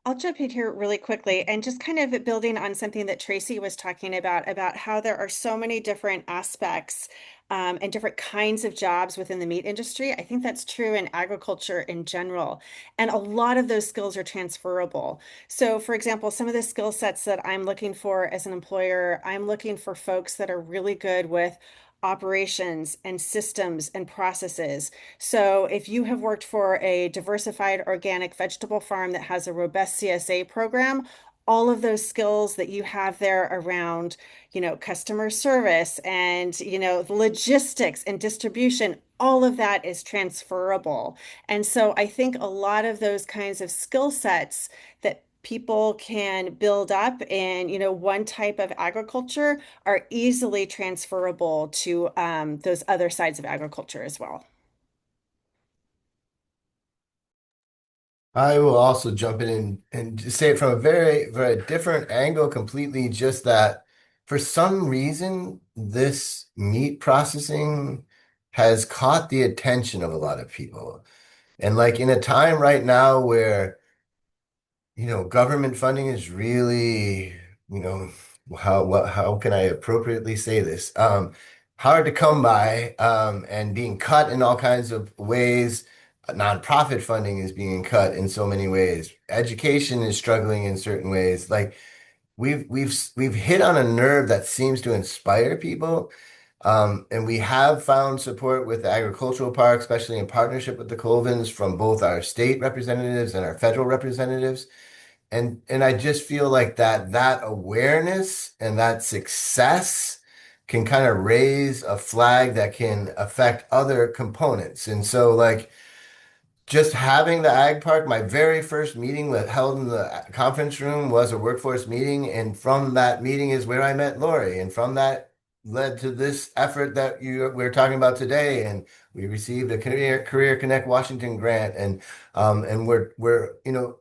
I'll jump in here really quickly and just kind of building on something that Tracy was talking about how there are so many different aspects and different kinds of jobs within the meat industry. I think that's true in agriculture in general. And a lot of those skills are transferable. So, for example, some of the skill sets that I'm looking for as an employer, I'm looking for folks that are really good with operations and systems and processes. So if you have worked for a diversified organic vegetable farm that has a robust CSA program, all of those skills that you have there around, customer service and, logistics and distribution, all of that is transferable. And so I think a lot of those kinds of skill sets that people can build up in, one type of agriculture are easily transferable to those other sides of agriculture as well. I will also jump in and just say it from a very, very different angle, completely just that for some reason, this meat processing has caught the attention of a lot of people. And like in a time right now where, government funding is really, how can I appropriately say this? Hard to come by, and being cut in all kinds of ways. Nonprofit funding is being cut in so many ways. Education is struggling in certain ways. Like we've hit on a nerve that seems to inspire people. And we have found support with the agricultural park, especially in partnership with the Colvins from both our state representatives and our federal representatives. And I just feel like that awareness and that success can kind of raise a flag that can affect other components. And so like just having the ag park, my very first meeting held in the conference room was a workforce meeting. And from that meeting is where I met Lori. And from that led to this effort that we're talking about today. And we received a Career Connect Washington grant. And we're,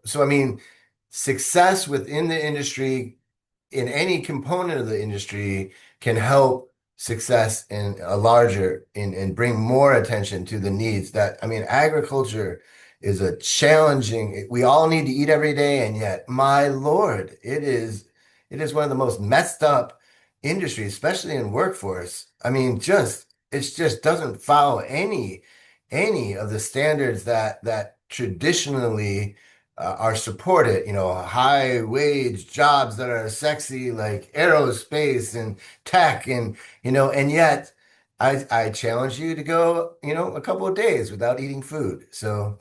so I mean, success within the industry in any component of the industry can help success in a larger and bring more attention to the needs that, I mean, agriculture is a challenging, we all need to eat every day. And yet, my Lord, it is one of the most messed up industries, especially in workforce. I mean, it just doesn't follow any of the standards that traditionally are supported, high wage jobs that are sexy, like aerospace and tech, and yet I challenge you to go, a couple of days without eating food. So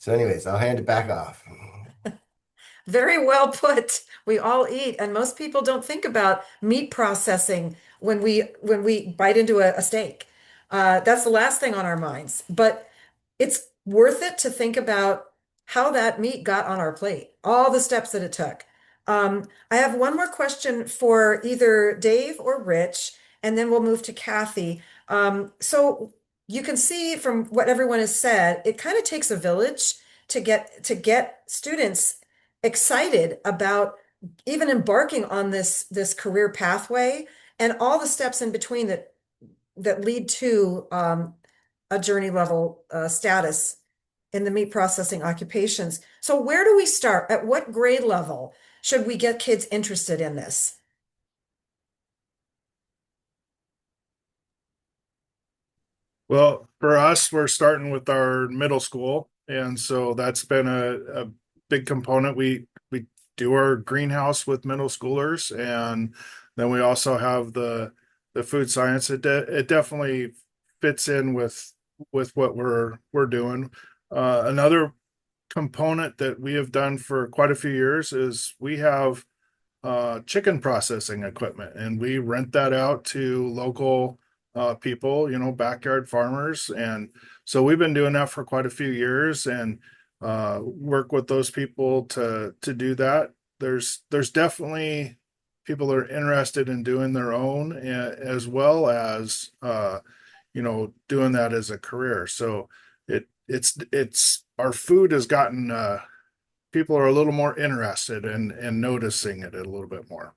anyways, I'll hand it back off. Very well put. We all eat, and most people don't think about meat processing when we bite into a steak. That's the last thing on our minds. But it's worth it to think about how that meat got on our plate, all the steps that it took. I have one more question for either Dave or Rich, and then we'll move to Kathy. So you can see from what everyone has said, it kind of takes a village to get students excited about even embarking on this career pathway and all the steps in between that lead to a journey level status in the meat processing occupations. So where do we start? At what grade level should we get kids interested in this? Well, for us, we're starting with our middle school, and so that's been a big component. We do our greenhouse with middle schoolers, and then we also have the food science. It definitely fits in with what we're doing. Another component that we have done for quite a few years is we have chicken processing equipment, and we rent that out to local people, backyard farmers. And so we've been doing that for quite a few years and work with those people to do that. There's definitely people that are interested in doing their own as well as doing that as a career. So it's our food has gotten people are a little more interested in noticing it a little bit more.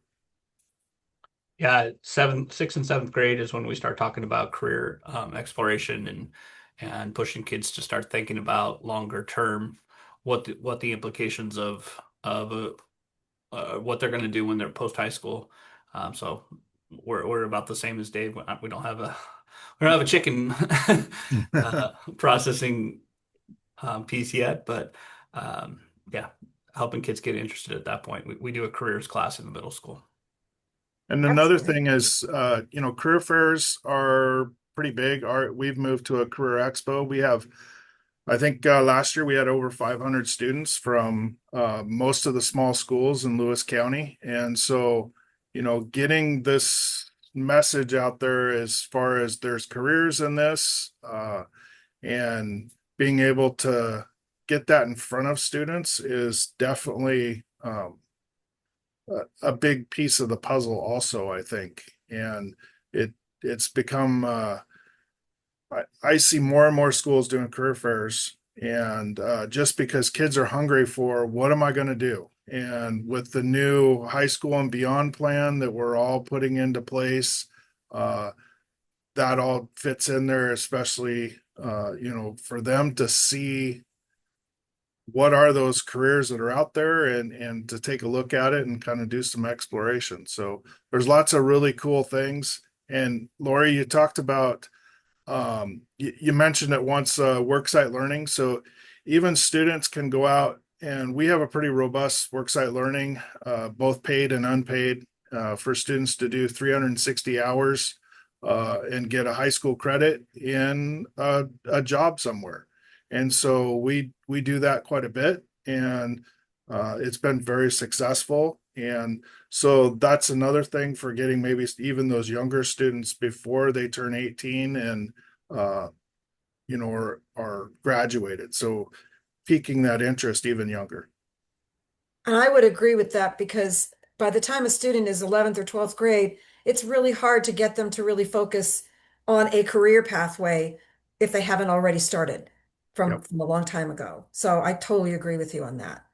Yeah, sixth and seventh grade is when we start talking about career exploration and pushing kids to start thinking about longer term, what the implications of of what they're going to do when they're post high school. So we're about the same as Dave. We don't have a chicken processing piece yet, but yeah, helping kids get interested at that point. We do a careers class in the middle school. And That's another great. thing is, career fairs are pretty big. We've moved to a career expo. I think last year we had over 500 students from most of the small schools in Lewis County. And so, getting this message out there as far as there's careers in this, and being able to get that in front of students is definitely a big piece of the puzzle also, I think. And it's become I see more and more schools doing career fairs, and just because kids are hungry for what am I going to do? And with the new high school and beyond plan that we're all putting into place, uh, that all fits in there, especially for them to see what are those careers that are out there, and to take a look at it and kind of do some exploration. So there's lots of really cool things. And Lori, you talked about you mentioned it once, worksite learning. So even students can go out, and we have a pretty robust worksite learning, both paid and unpaid, for students to do 360 hours and get a high school credit in a job somewhere. And so we do that quite a bit, and it's been very successful. And so that's another thing for getting maybe even those younger students before they turn 18 and are graduated. So piquing that interest even younger. And I would agree with that because by the time a student is 11th or 12th grade, it's really hard to get them to really focus on a career pathway if they haven't already started Yep. from a long time ago. So I totally agree with you on that.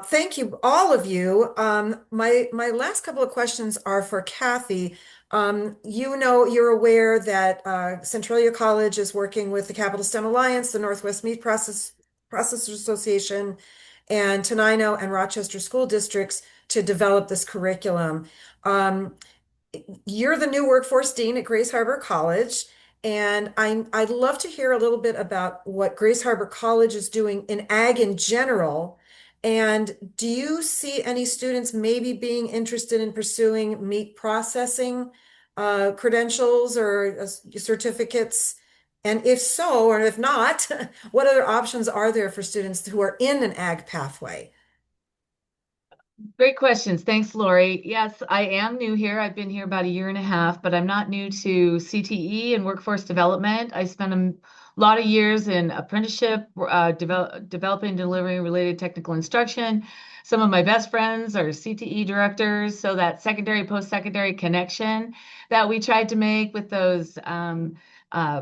Thank you, all of you. My last couple of questions are for Kathy. You're aware that Centralia College is working with the Capital STEM Alliance, the Northwest Meat Processors Association, and Tenino and Rochester school districts to develop this curriculum. You're the new workforce dean at Grace Harbor College, and I'd love to hear a little bit about what Grace Harbor College is doing in ag in general. And do you see any students maybe being interested in pursuing meat processing credentials or certificates? And if so, or if not, what other options are there for students who are in an ag pathway? Great questions. Thanks, Lori. Yes, I am new here. I've been here about a year and a half, but I'm not new to CTE and workforce development. I spent a lot of years in apprenticeship, developing and delivering related technical instruction. Some of my best friends are CTE directors, so that secondary, post-secondary connection that we tried to make with those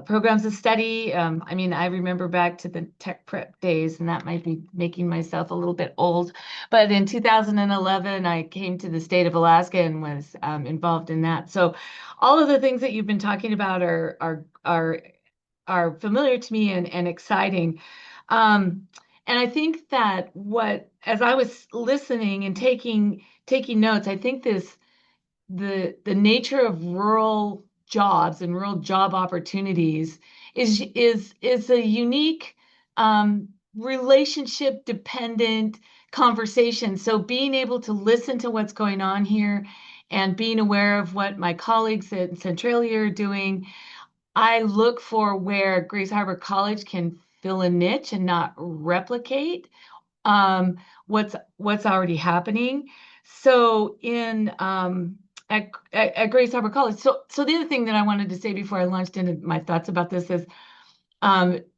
programs of study. I remember back to the tech prep days, and that might be making myself a little bit old. But in 2011, I came to the state of Alaska and was involved in that. So all of the things that you've been talking about are familiar to me and exciting. And I think that as I was listening and taking notes, I think the nature of rural jobs and rural job opportunities is a unique relationship dependent conversation. So being able to listen to what's going on here and being aware of what my colleagues at Centralia are doing, I look for where Grace Harbor College can fill a niche and not replicate um, what's already happening. So at Grace Harbor College. So the other thing that I wanted to say before I launched into my thoughts about this is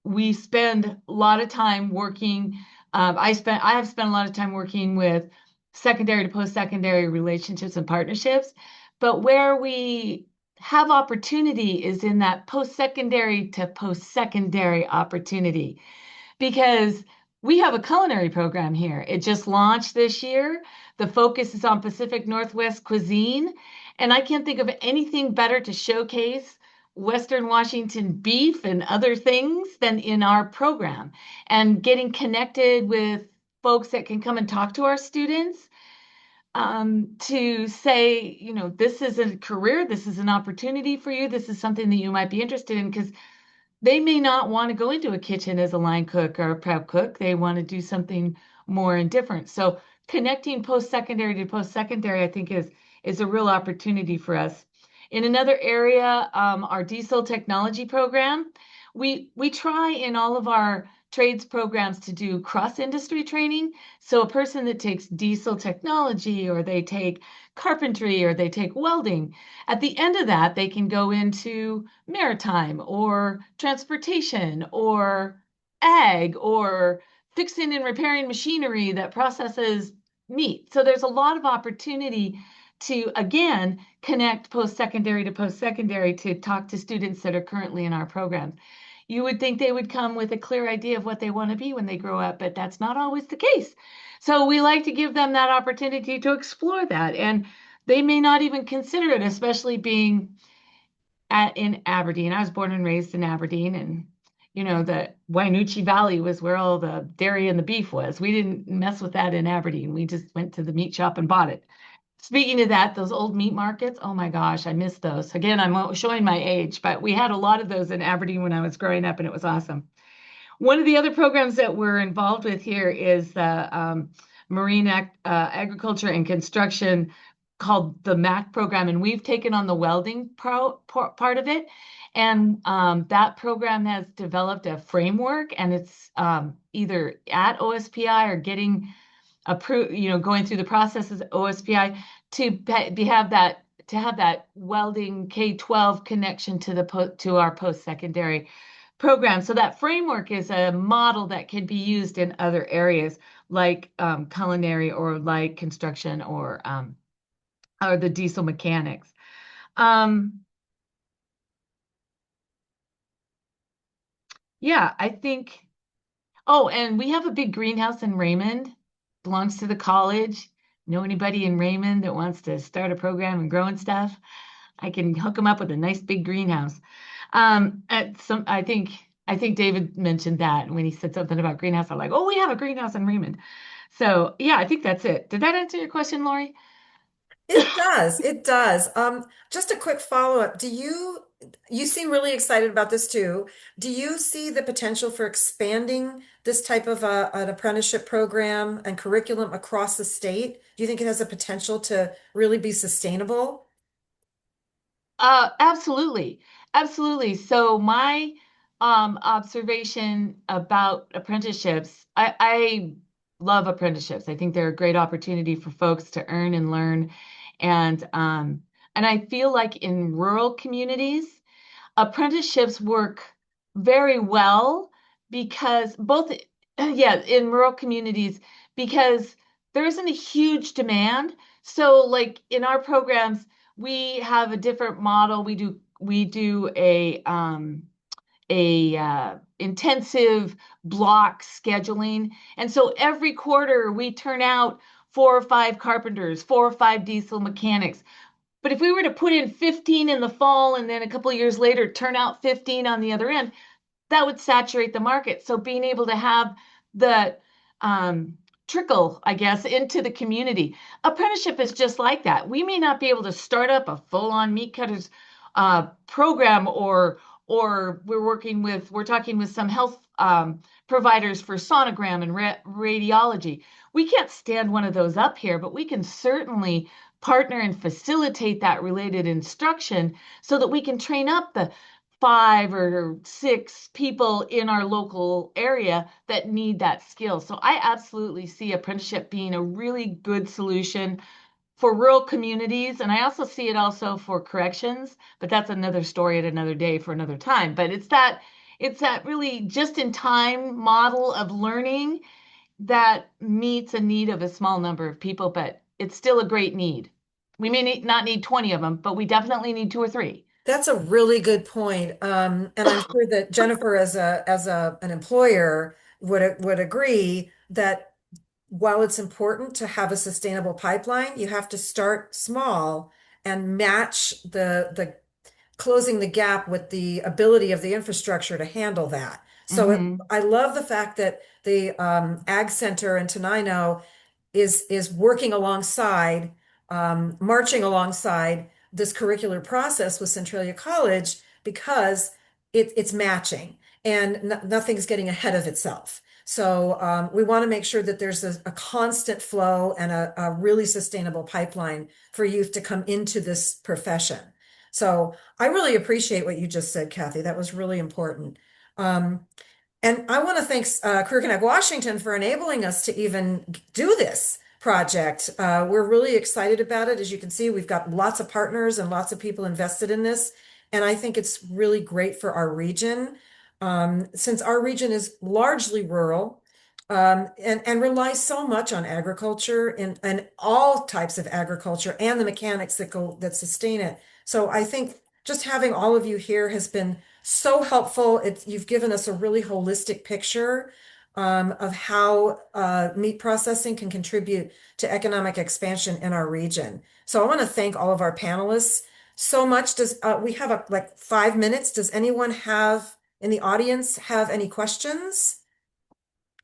we spend a lot of time working. I have spent a lot of time working with secondary to post-secondary relationships and partnerships, but where we have opportunity is in that post-secondary to post-secondary opportunity because we have a culinary program here. It just launched this year. The focus is on Pacific Northwest cuisine, and I can't think of anything better to showcase Western Washington beef and other things than in our program. And getting connected with folks that can come and talk to our students, to say, this is a career, this is an opportunity for you, this is something that you might be interested in, because they may not want to go into a kitchen as a line cook or a prep cook. They want to do something more and different. So connecting post-secondary to post-secondary, I think is a real opportunity for us. In another area, our diesel technology program, we try in all of our trades programs to do cross-industry training. So a person that takes diesel technology, or they take carpentry, or they take welding, at the end of that, they can go into maritime or transportation or ag or fixing and repairing machinery that processes meat. So there's a lot of opportunity to, again, connect post-secondary to post-secondary to talk to students that are currently in our programs. You would think they would come with a clear idea of what they want to be when they grow up, but that's not always the case. So we like to give them that opportunity to explore that. And they may not even consider it, especially being in Aberdeen. I was born and raised in Aberdeen, and the Wainuchi Valley was where all the dairy and the beef was. We didn't mess with that in Aberdeen. We just went to the meat shop and bought it. Speaking of that, those old meat markets, oh my gosh, I miss those. Again, I'm showing my age, but we had a lot of those in Aberdeen when I was growing up, and it was awesome. One of the other programs that we're involved with here is the Marine Agriculture and Construction, called the MAC program, and we've taken on the welding part of it. And that program has developed a framework, and it's either at OSPI or getting approved, going through the processes at OSPI to have that welding K-12 connection to our post-secondary program. So that framework is a model that can be used in other areas like culinary, or like construction, or the diesel mechanics. Yeah, I think. Oh, and we have a big greenhouse in Raymond, belongs to the college. Know anybody in Raymond that wants to start a program and growing stuff? I can hook them up with a nice big greenhouse. I think David mentioned that when he said something about greenhouse. I'm like, oh, we have a greenhouse in Raymond. So yeah, I think that's it. Did that answer your question, Lori? It does. It does. Just a quick follow-up. You seem really excited about this too. Do you see the potential for expanding this type of an apprenticeship program and curriculum across the state? Do you think it has a potential to really be sustainable? Absolutely. Absolutely. So my observation about apprenticeships, I love apprenticeships. I think they're a great opportunity for folks to earn and learn. And I feel like in rural communities, apprenticeships work very well, because both, yeah, in rural communities, because there isn't a huge demand. So like in our programs, we have a different model. We do a intensive block scheduling. And so every quarter we turn out 4 or 5 carpenters, 4 or 5 diesel mechanics. But if we were to put in 15 in the fall, and then a couple of years later turn out 15 on the other end, that would saturate the market. So being able to have the trickle, I guess, into the community. Apprenticeship is just like that. We may not be able to start up a full-on meat cutters program, or we're talking with some health providers for sonogram and radiology. We can't stand one of those up here, but we can certainly partner and facilitate that related instruction, so that we can train up the 5 or 6 people in our local area that need that skill. So I absolutely see apprenticeship being a really good solution for rural communities. And I also see it also for corrections, but that's another story at another day for another time. But it's that really just in time model of learning that meets a need of a small number of people, but it's still a great need. We may not need 20 of them, but we definitely need 2 or 3. That's a really good point. And I'm sure that Jennifer, an employer, would agree that while it's important to have a sustainable pipeline, you have to start small and match the closing the gap with the ability of the infrastructure to handle that. So I love the fact that the Ag Center in Tenino is working alongside, marching alongside this curricular process with Centralia College because it's matching and nothing's getting ahead of itself. So we want to make sure that there's a constant flow and a really sustainable pipeline for youth to come into this profession. So I really appreciate what you just said, Kathy. That was really important. Um, and I want to thank Career Connect Washington for enabling us to even do this project. We're really excited about it. As you can see, we've got lots of partners and lots of people invested in this. And I think it's really great for our region. Since our region is largely rural, and relies so much on agriculture and all types of agriculture and the mechanics that sustain it. So I think just having all of you here has been so helpful. You've given us a really holistic picture of how meat processing can contribute to economic expansion in our region. So I want to thank all of our panelists so much. We have like 5 minutes? Does anyone in the audience have any questions?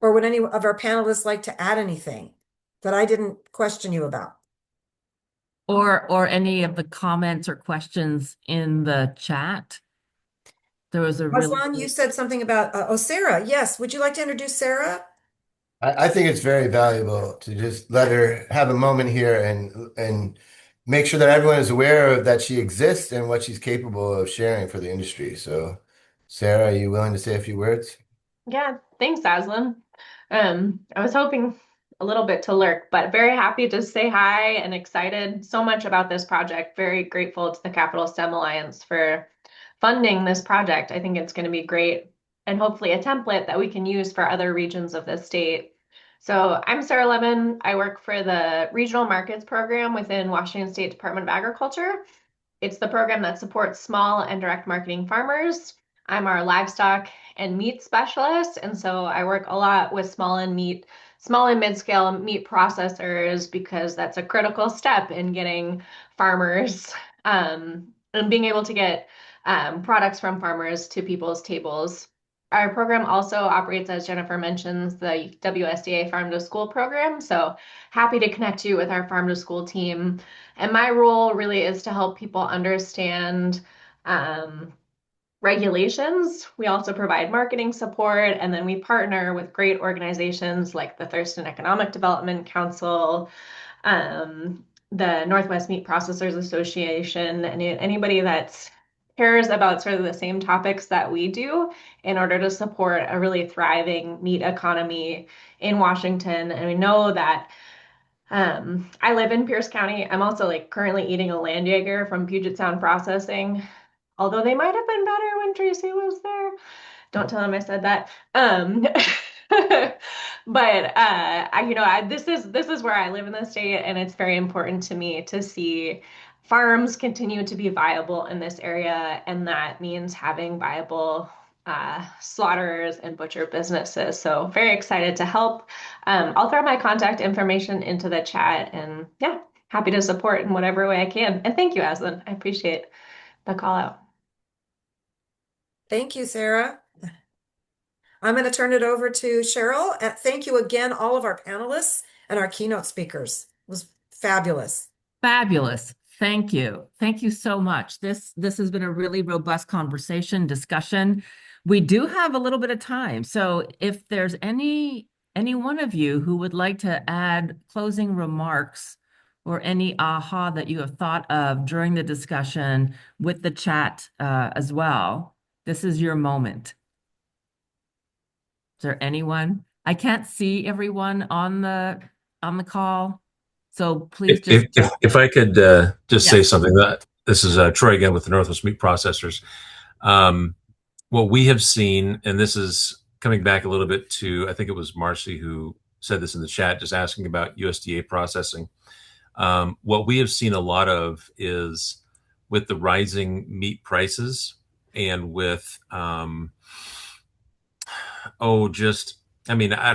Or would any of our panelists like to add anything that I didn't question you about? Or any of the comments or questions in the chat? There was a really Aslan, you said something about Sarah. Yes, would you like to introduce Sarah? I think it's very valuable to just let her have a moment here and make sure that everyone is aware of that she exists and what she's capable of sharing for the industry. So, Sarah, are you willing to say a few words? Yeah, thanks, Aslan. I was hoping a little bit to lurk, but very happy to say hi and excited so much about this project. Very grateful to the Capital STEM Alliance for funding this project. I think it's going to be great and hopefully a template that we can use for other regions of the state. So I'm Sarah Levin. I work for the Regional Markets Program within Washington State Department of Agriculture. It's the program that supports small and direct marketing farmers. I'm our livestock and meat specialist, and so I work a lot with small and mid-scale meat processors because that's a critical step in getting farmers and being able to get products from farmers to people's tables. Our program also operates, as Jennifer mentions, the WSDA Farm to School program. So happy to connect you with our Farm to School team. And my role really is to help people understand regulations. We also provide marketing support, and then we partner with great organizations like the Thurston Economic Development Council, the Northwest Meat Processors Association, and anybody that cares about sort of the same topics that we do in order to support a really thriving meat economy in Washington. And we know that I live in Pierce County. I'm also like currently eating a land Jaeger from Puget Sound Processing, although they might have been better when Tracy was there. Don't tell him I said that. But this is where I live in the state, and it's very important to me to see farms continue to be viable in this area, and that means having viable slaughterers and butcher businesses. So very excited to help. I'll throw my contact information into the chat, and yeah, happy to support in whatever way I can. And thank you, Aslan. I appreciate the call out. Thank you, Sarah. I'm going to turn it over to Cheryl. Thank you again, all of our panelists and our keynote speakers. It was fabulous. Fabulous. Thank you. Thank you so much. This has been a really robust discussion. We do have a little bit of time. So if there's any one of you who would like to add closing remarks or any aha that you have thought of during the discussion with the chat as well, this is your moment. Is there anyone? I can't see everyone on the call, so please just. If I could just say something, that this is Troy again with the Northwest Meat Processors. What we have seen, and this is coming back a little bit to, I think it was Marcy who said this in the chat, just asking about USDA processing. What we have seen a lot of is with the rising meat prices and with I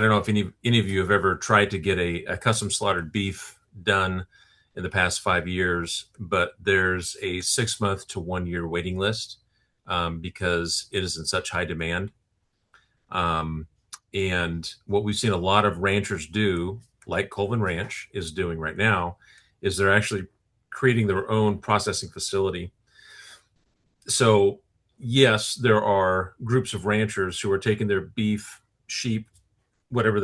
don't know if any of you have ever tried to get a custom slaughtered beef done in the past 5 years, but there's a 6 month to 1 year waiting list because it is in such high demand. And what we've seen a lot of ranchers do, like Colvin Ranch is doing right now, is they're actually creating their own processing facility. So yes, there are groups of ranchers who are taking their beef, sheep, whatever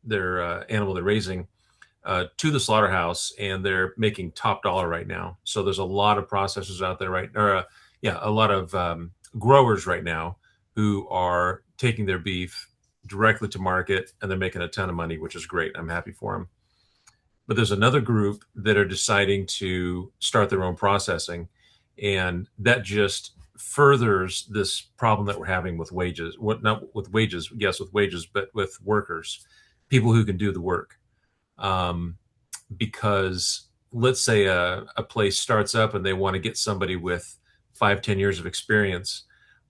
their animal they're raising, to the slaughterhouse, and they're making top dollar right now. So there's a lot of processors out there, right? Or a lot of growers right now who are taking their beef directly to market, and they're making a ton of money, which is great. I'm happy for them. But there's another group that are deciding to start their own processing, and that just furthers this problem that we're having with wages. What Not with wages, yes, with wages, but with workers, people who can do the work. Because let's say a place starts up and they want to get somebody with 5-10 years of experience.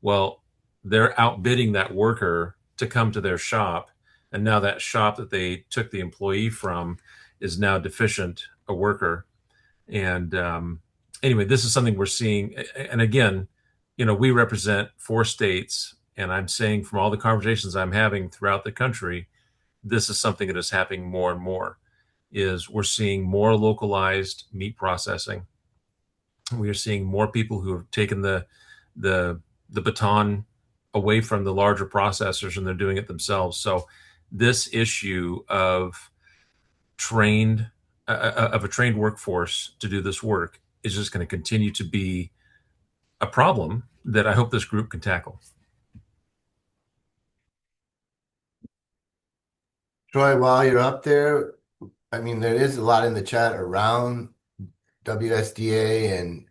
Well, they're outbidding that worker to come to their shop. And now that shop that they took the employee from is now deficient a worker. And anyway, this is something we're seeing. And again, we represent 4 states. And I'm saying from all the conversations I'm having throughout the country, this is something that is happening more and more. Is we're seeing more localized meat processing. We are seeing more people who have taken the baton away from the larger processors, and they're doing it themselves. So this issue of a trained workforce to do this work is just going to continue to be a problem that I hope this group can tackle. Troy, while you're up there, I mean, there is a lot in the chat around WSDA and,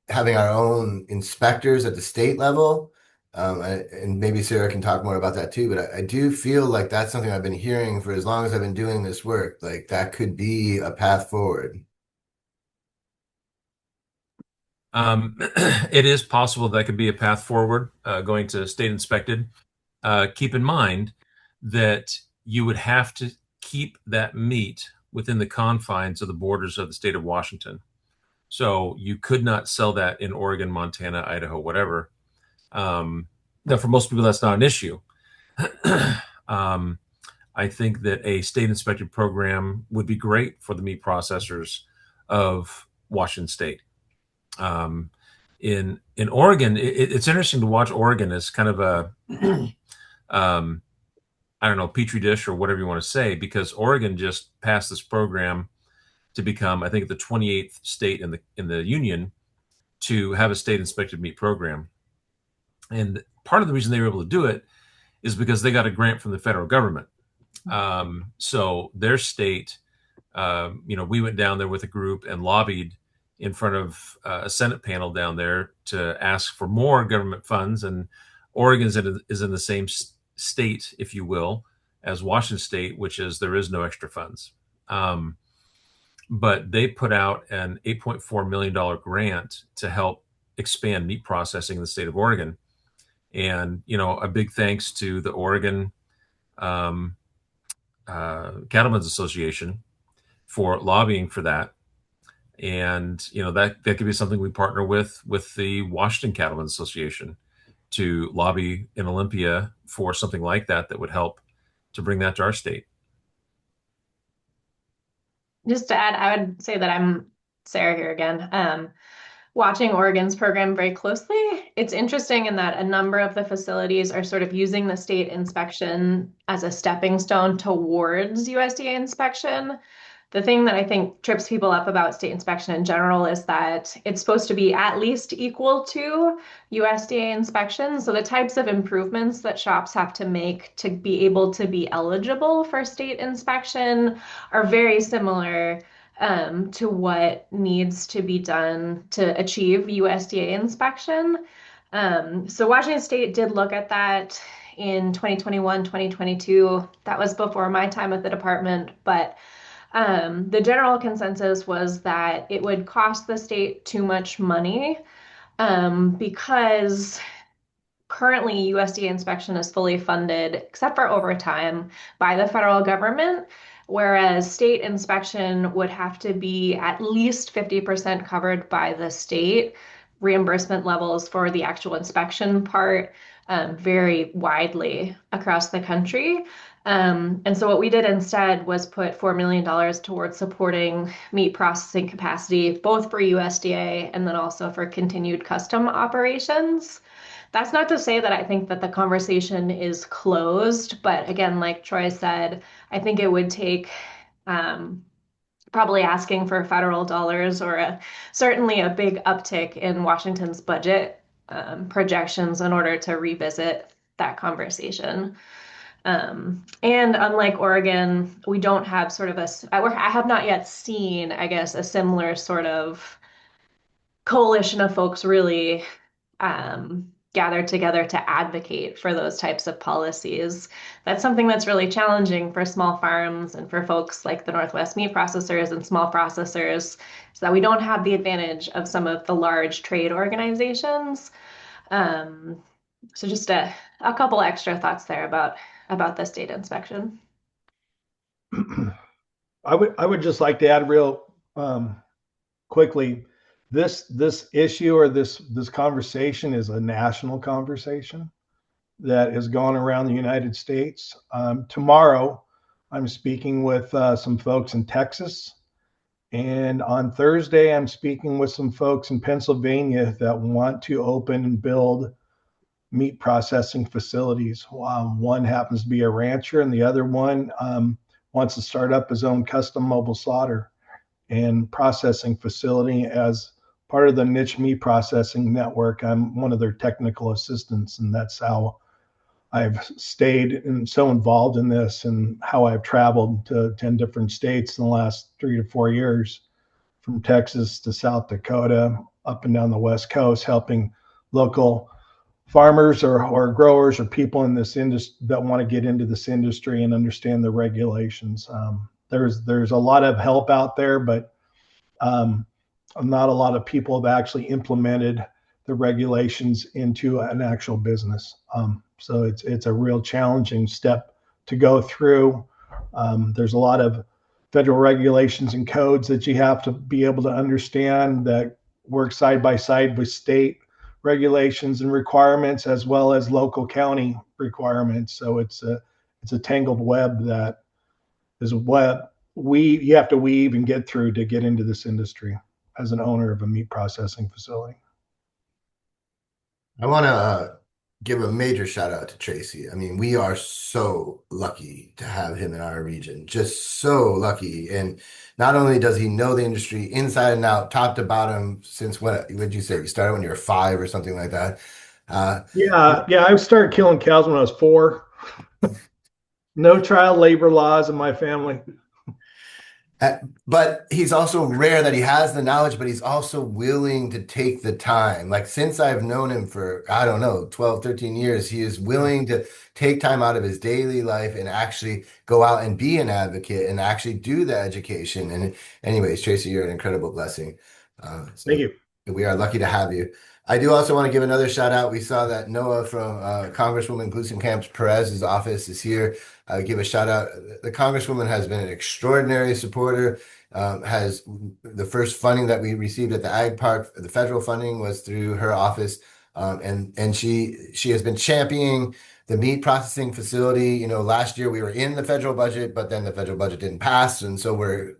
having our own inspectors at the state level. And maybe Sarah can talk more about that too, but I do feel like that's something I've been hearing for as long as I've been doing this work. Like that could be a path forward. It is possible that could be a path forward, going to state inspected. Keep in mind that you would have to keep that meat within the confines of the borders of the state of Washington. So you could not sell that in Oregon, Montana, Idaho, whatever. Now, for most people, that's not an issue. I think that a state inspected program would be great for the meat processors of Washington State. In Oregon, it's interesting to watch Oregon as kind of a I don't know, petri dish or whatever you want to say, because Oregon just passed this program to become, I think, the 28th state in the union to have a state inspected meat program. And part of the reason they were able to do it is because they got a grant from the federal government. So their state, we went down there with a group and lobbied in front of a Senate panel down there to ask for more government funds. And Oregon is in the same state, if you will, as Washington State, which is there is no extra funds. But they put out an $8.4 million grant to help expand meat processing in the state of Oregon. And, a big thanks to the Oregon Cattlemen's Association for lobbying for that. And, that could be something we partner with the Washington Cattlemen's Association to lobby in Olympia for something like that would help to bring that to our state. Just to add, I would say that I'm Sarah here again. Watching Oregon's program very closely, it's interesting in that a number of the facilities are sort of using the state inspection as a stepping stone towards USDA inspection. The thing that I think trips people up about state inspection in general is that it's supposed to be at least equal to USDA inspection. So the types of improvements that shops have to make to be able to be eligible for state inspection are very similar to what needs to be done to achieve USDA inspection. So Washington State did look at that in 2021, 2022. That was before my time at the department, but the general consensus was that it would cost the state too much money because currently USDA inspection is fully funded, except for overtime, by the federal government, whereas state inspection would have to be at least 50% covered by the state reimbursement levels for the actual inspection part. very widely across the country. And so what we did instead was put $4 million towards supporting meat processing capacity, both for USDA and then also for continued custom operations. That's not to say that I think that the conversation is closed, but again, like Troy said, I think it would take probably asking for federal dollars or certainly a big uptick in Washington's budget projections in order to revisit that conversation. And unlike Oregon, we don't have sort of I have not yet seen, I guess, a similar sort of coalition of folks really gathered together to advocate for those types of policies. That's something that's really challenging for small farms and for folks like the Northwest meat processors and small processors, so that we don't have the advantage of some of the large trade organizations. So just a couple extra thoughts there about this data inspection. I would just like to add real quickly, this issue or this conversation is a national conversation that has gone around the United States. Tomorrow, I'm speaking with some folks in Texas, and on Thursday, I'm speaking with some folks in Pennsylvania that want to open and build meat processing facilities. One happens to be a rancher, and the other one wants to start up his own custom mobile slaughter and processing facility as part of the niche meat processing network. I'm one of their technical assistants, and that's how I've stayed and so involved in this, and how I've traveled to 10 different states in the last 3 to 4 years, from Texas to South Dakota, up and down the West Coast, helping local farmers or growers or people in this industry that want to get into this industry and understand the regulations. There's a lot of help out there, but not a lot of people have actually implemented the regulations into an actual business. So it's a real challenging step to go through. There's a lot of federal regulations and codes that you have to be able to understand that work side by side with state regulations and requirements, as well as local county requirements. So it's a tangled web that is what you have to weave and get through to get into this industry as an owner of a meat processing facility. I want to give a major shout out to Tracy. I mean, we are so lucky to have him in our region, just so lucky. And not only does he know the industry inside and out, top to bottom, since what did you say? You started when you were 5 or something like that. Yeah. I started killing cows when I was 4. No child labor laws in my family. But he's also rare that he has the knowledge, but he's also willing to take the time. Like, since I've known him for, I don't know, 12, 13 years, he is willing to take time out of his daily life and actually go out and be an advocate and actually do the education. And anyways, Tracy, you're an incredible blessing. Thank you. We are lucky to have you. I do also want to give another shout out. We saw that Noah from Congresswoman Gluesenkamp-Perez's office is here. Give a shout out. The Congresswoman has been an extraordinary supporter. Has the first funding that we received at the Ag Park, the federal funding, was through her office, and she has been championing the meat processing facility. You know, last year we were in the federal budget, but then the federal budget didn't pass, and so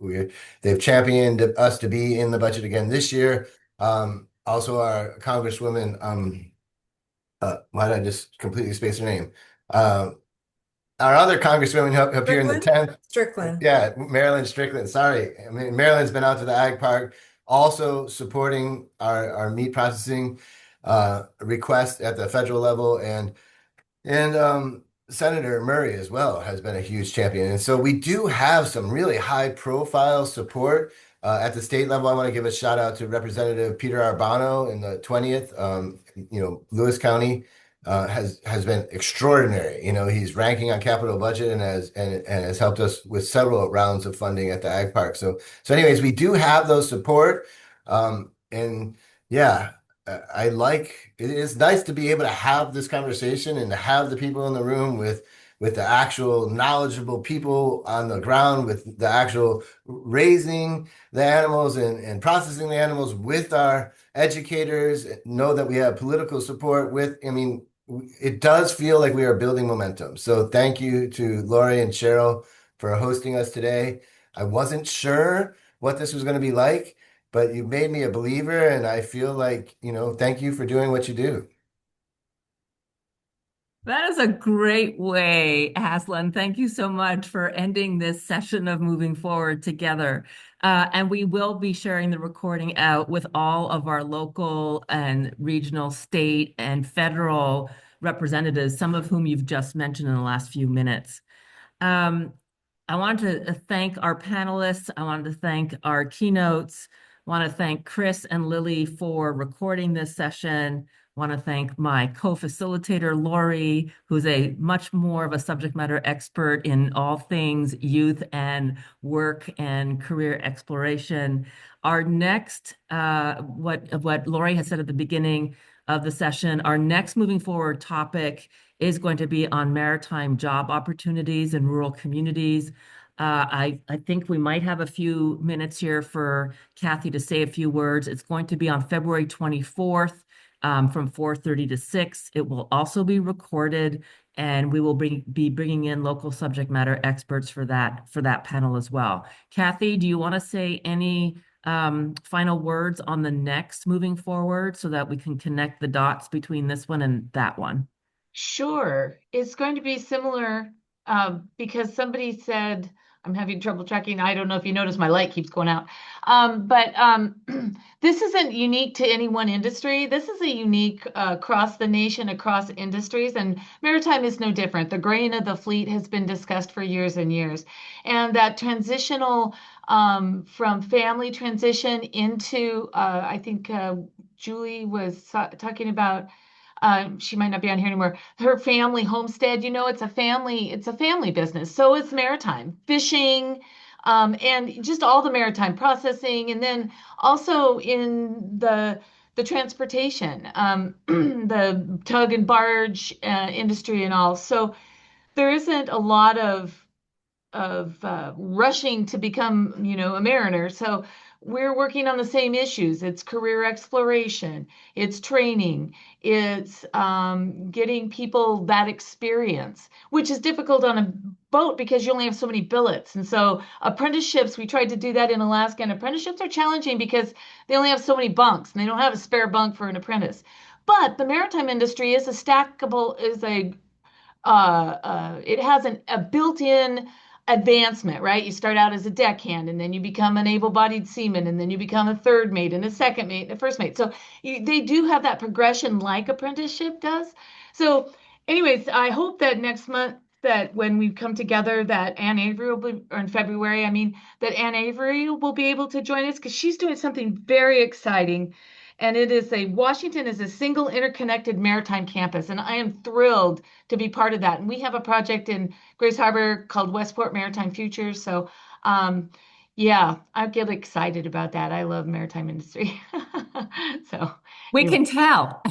they've championed us to be in the budget again this year. Also, our Congresswoman, why did I just completely space her name? Our other Congresswoman up here in the 10th. Strickland. Yeah, Marilyn Strickland. Sorry. I mean, Marilyn's been out to the Ag Park, also supporting our meat processing request at the federal level. And Senator Murray as well has been a huge champion. And so we do have some really high profile support. At the state level, I want to give a shout out to Representative Peter Arbano in the 20th. Lewis County has been extraordinary. You know, he's ranking on capital budget and has helped us with several rounds of funding at the Ag Park. So anyways, we do have those support. And yeah, it is nice to be able to have this conversation and to have the people in the room with the actual knowledgeable people on the ground, with the actual raising the animals and processing the animals, with our educators, know that we have political support with, it does feel like we are building momentum. So thank you to Lori and Cheryl for hosting us today. I wasn't sure what this was going to be like, but you made me a believer, and I feel like, thank you for doing what you do. That is a great way, Aslan. Thank you so much for ending this session of moving forward together. And we will be sharing the recording out with all of our local and regional, state, and federal representatives, some of whom you've just mentioned in the last few minutes. Um, I wanted to thank our panelists. I wanted to thank our keynotes. I want to thank Chris and Lily for recording this session. I want to thank my co-facilitator, Lori, who's a much more of a subject matter expert in all things youth and work and career exploration. Our next, what Lori has said at the beginning of the session, our next moving forward topic is going to be on maritime job opportunities in rural communities. I think we might have a few minutes here for Kathy to say a few words. It's going to be on February 24th from 4:30 to 6. It will also be recorded, and we will be bringing in local subject matter experts for that panel as well. Kathy, do you want to say any final words on the next moving forward so that we can connect the dots between this one and that one? Sure. It's going to be similar because somebody said, I'm having trouble tracking. I don't know if you notice my light keeps going out. But this isn't unique to any one industry. This is a unique across the nation, across industries, and maritime is no different. The graying of the fleet has been discussed for years and years. And that transitional from family transition into, I think Julie was talking about she might not be on here anymore. Her family homestead, it's a family business. So it's maritime, fishing, and just all the maritime processing, and then also in the transportation, the tug and barge industry and all. So there isn't a lot of rushing to become, a mariner. So we're working on the same issues. It's career exploration, it's training, it's getting people that experience, which is difficult on a boat because you only have so many billets. And so apprenticeships, we tried to do that in Alaska, and apprenticeships are challenging because they only have so many bunks and they don't have a spare bunk for an apprentice. But the maritime industry is it has a built-in advancement, right? You start out as a deckhand, and then you become an able-bodied seaman, and then you become a third mate, and a second mate, and a first mate. So they do have that progression like apprenticeship does. So, anyways, I hope that next month, that when we come together, that Ann Avery will be, or in February, I mean, that Ann Avery will be able to join us because she's doing something very exciting. And Washington is a single interconnected maritime campus, and I am thrilled to be part of that. And we have a project in Grace Harbor called Westport Maritime Futures. So, yeah, I get excited about that. I love maritime industry. So We anyway. can tell.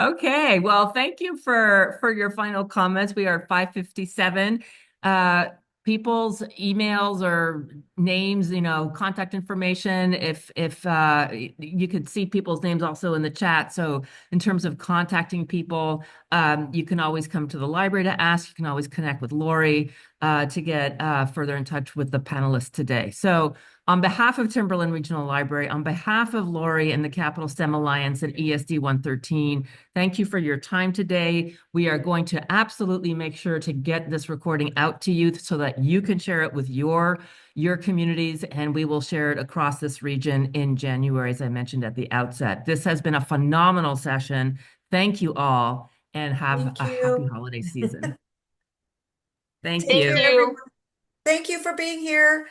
Okay, well, thank you for your final comments. We are 5:57. People's emails or names, contact information. If you could see people's names also in the chat. So in terms of contacting people, you can always come to the library to ask. You can always connect with Lori to get further in touch with the panelists today. So on behalf of Timberland Regional Library, on behalf of Lori and the Capital STEM Alliance and ESD 113, thank you for your time today. We are going to absolutely make sure to get this recording out to you so that you can share it with your communities, and we will share it across this region in January, as I mentioned at the outset. This has been a phenomenal session. Thank you all, and have a happy holiday season. Thank Take you. care, everyone. Thank you for being here.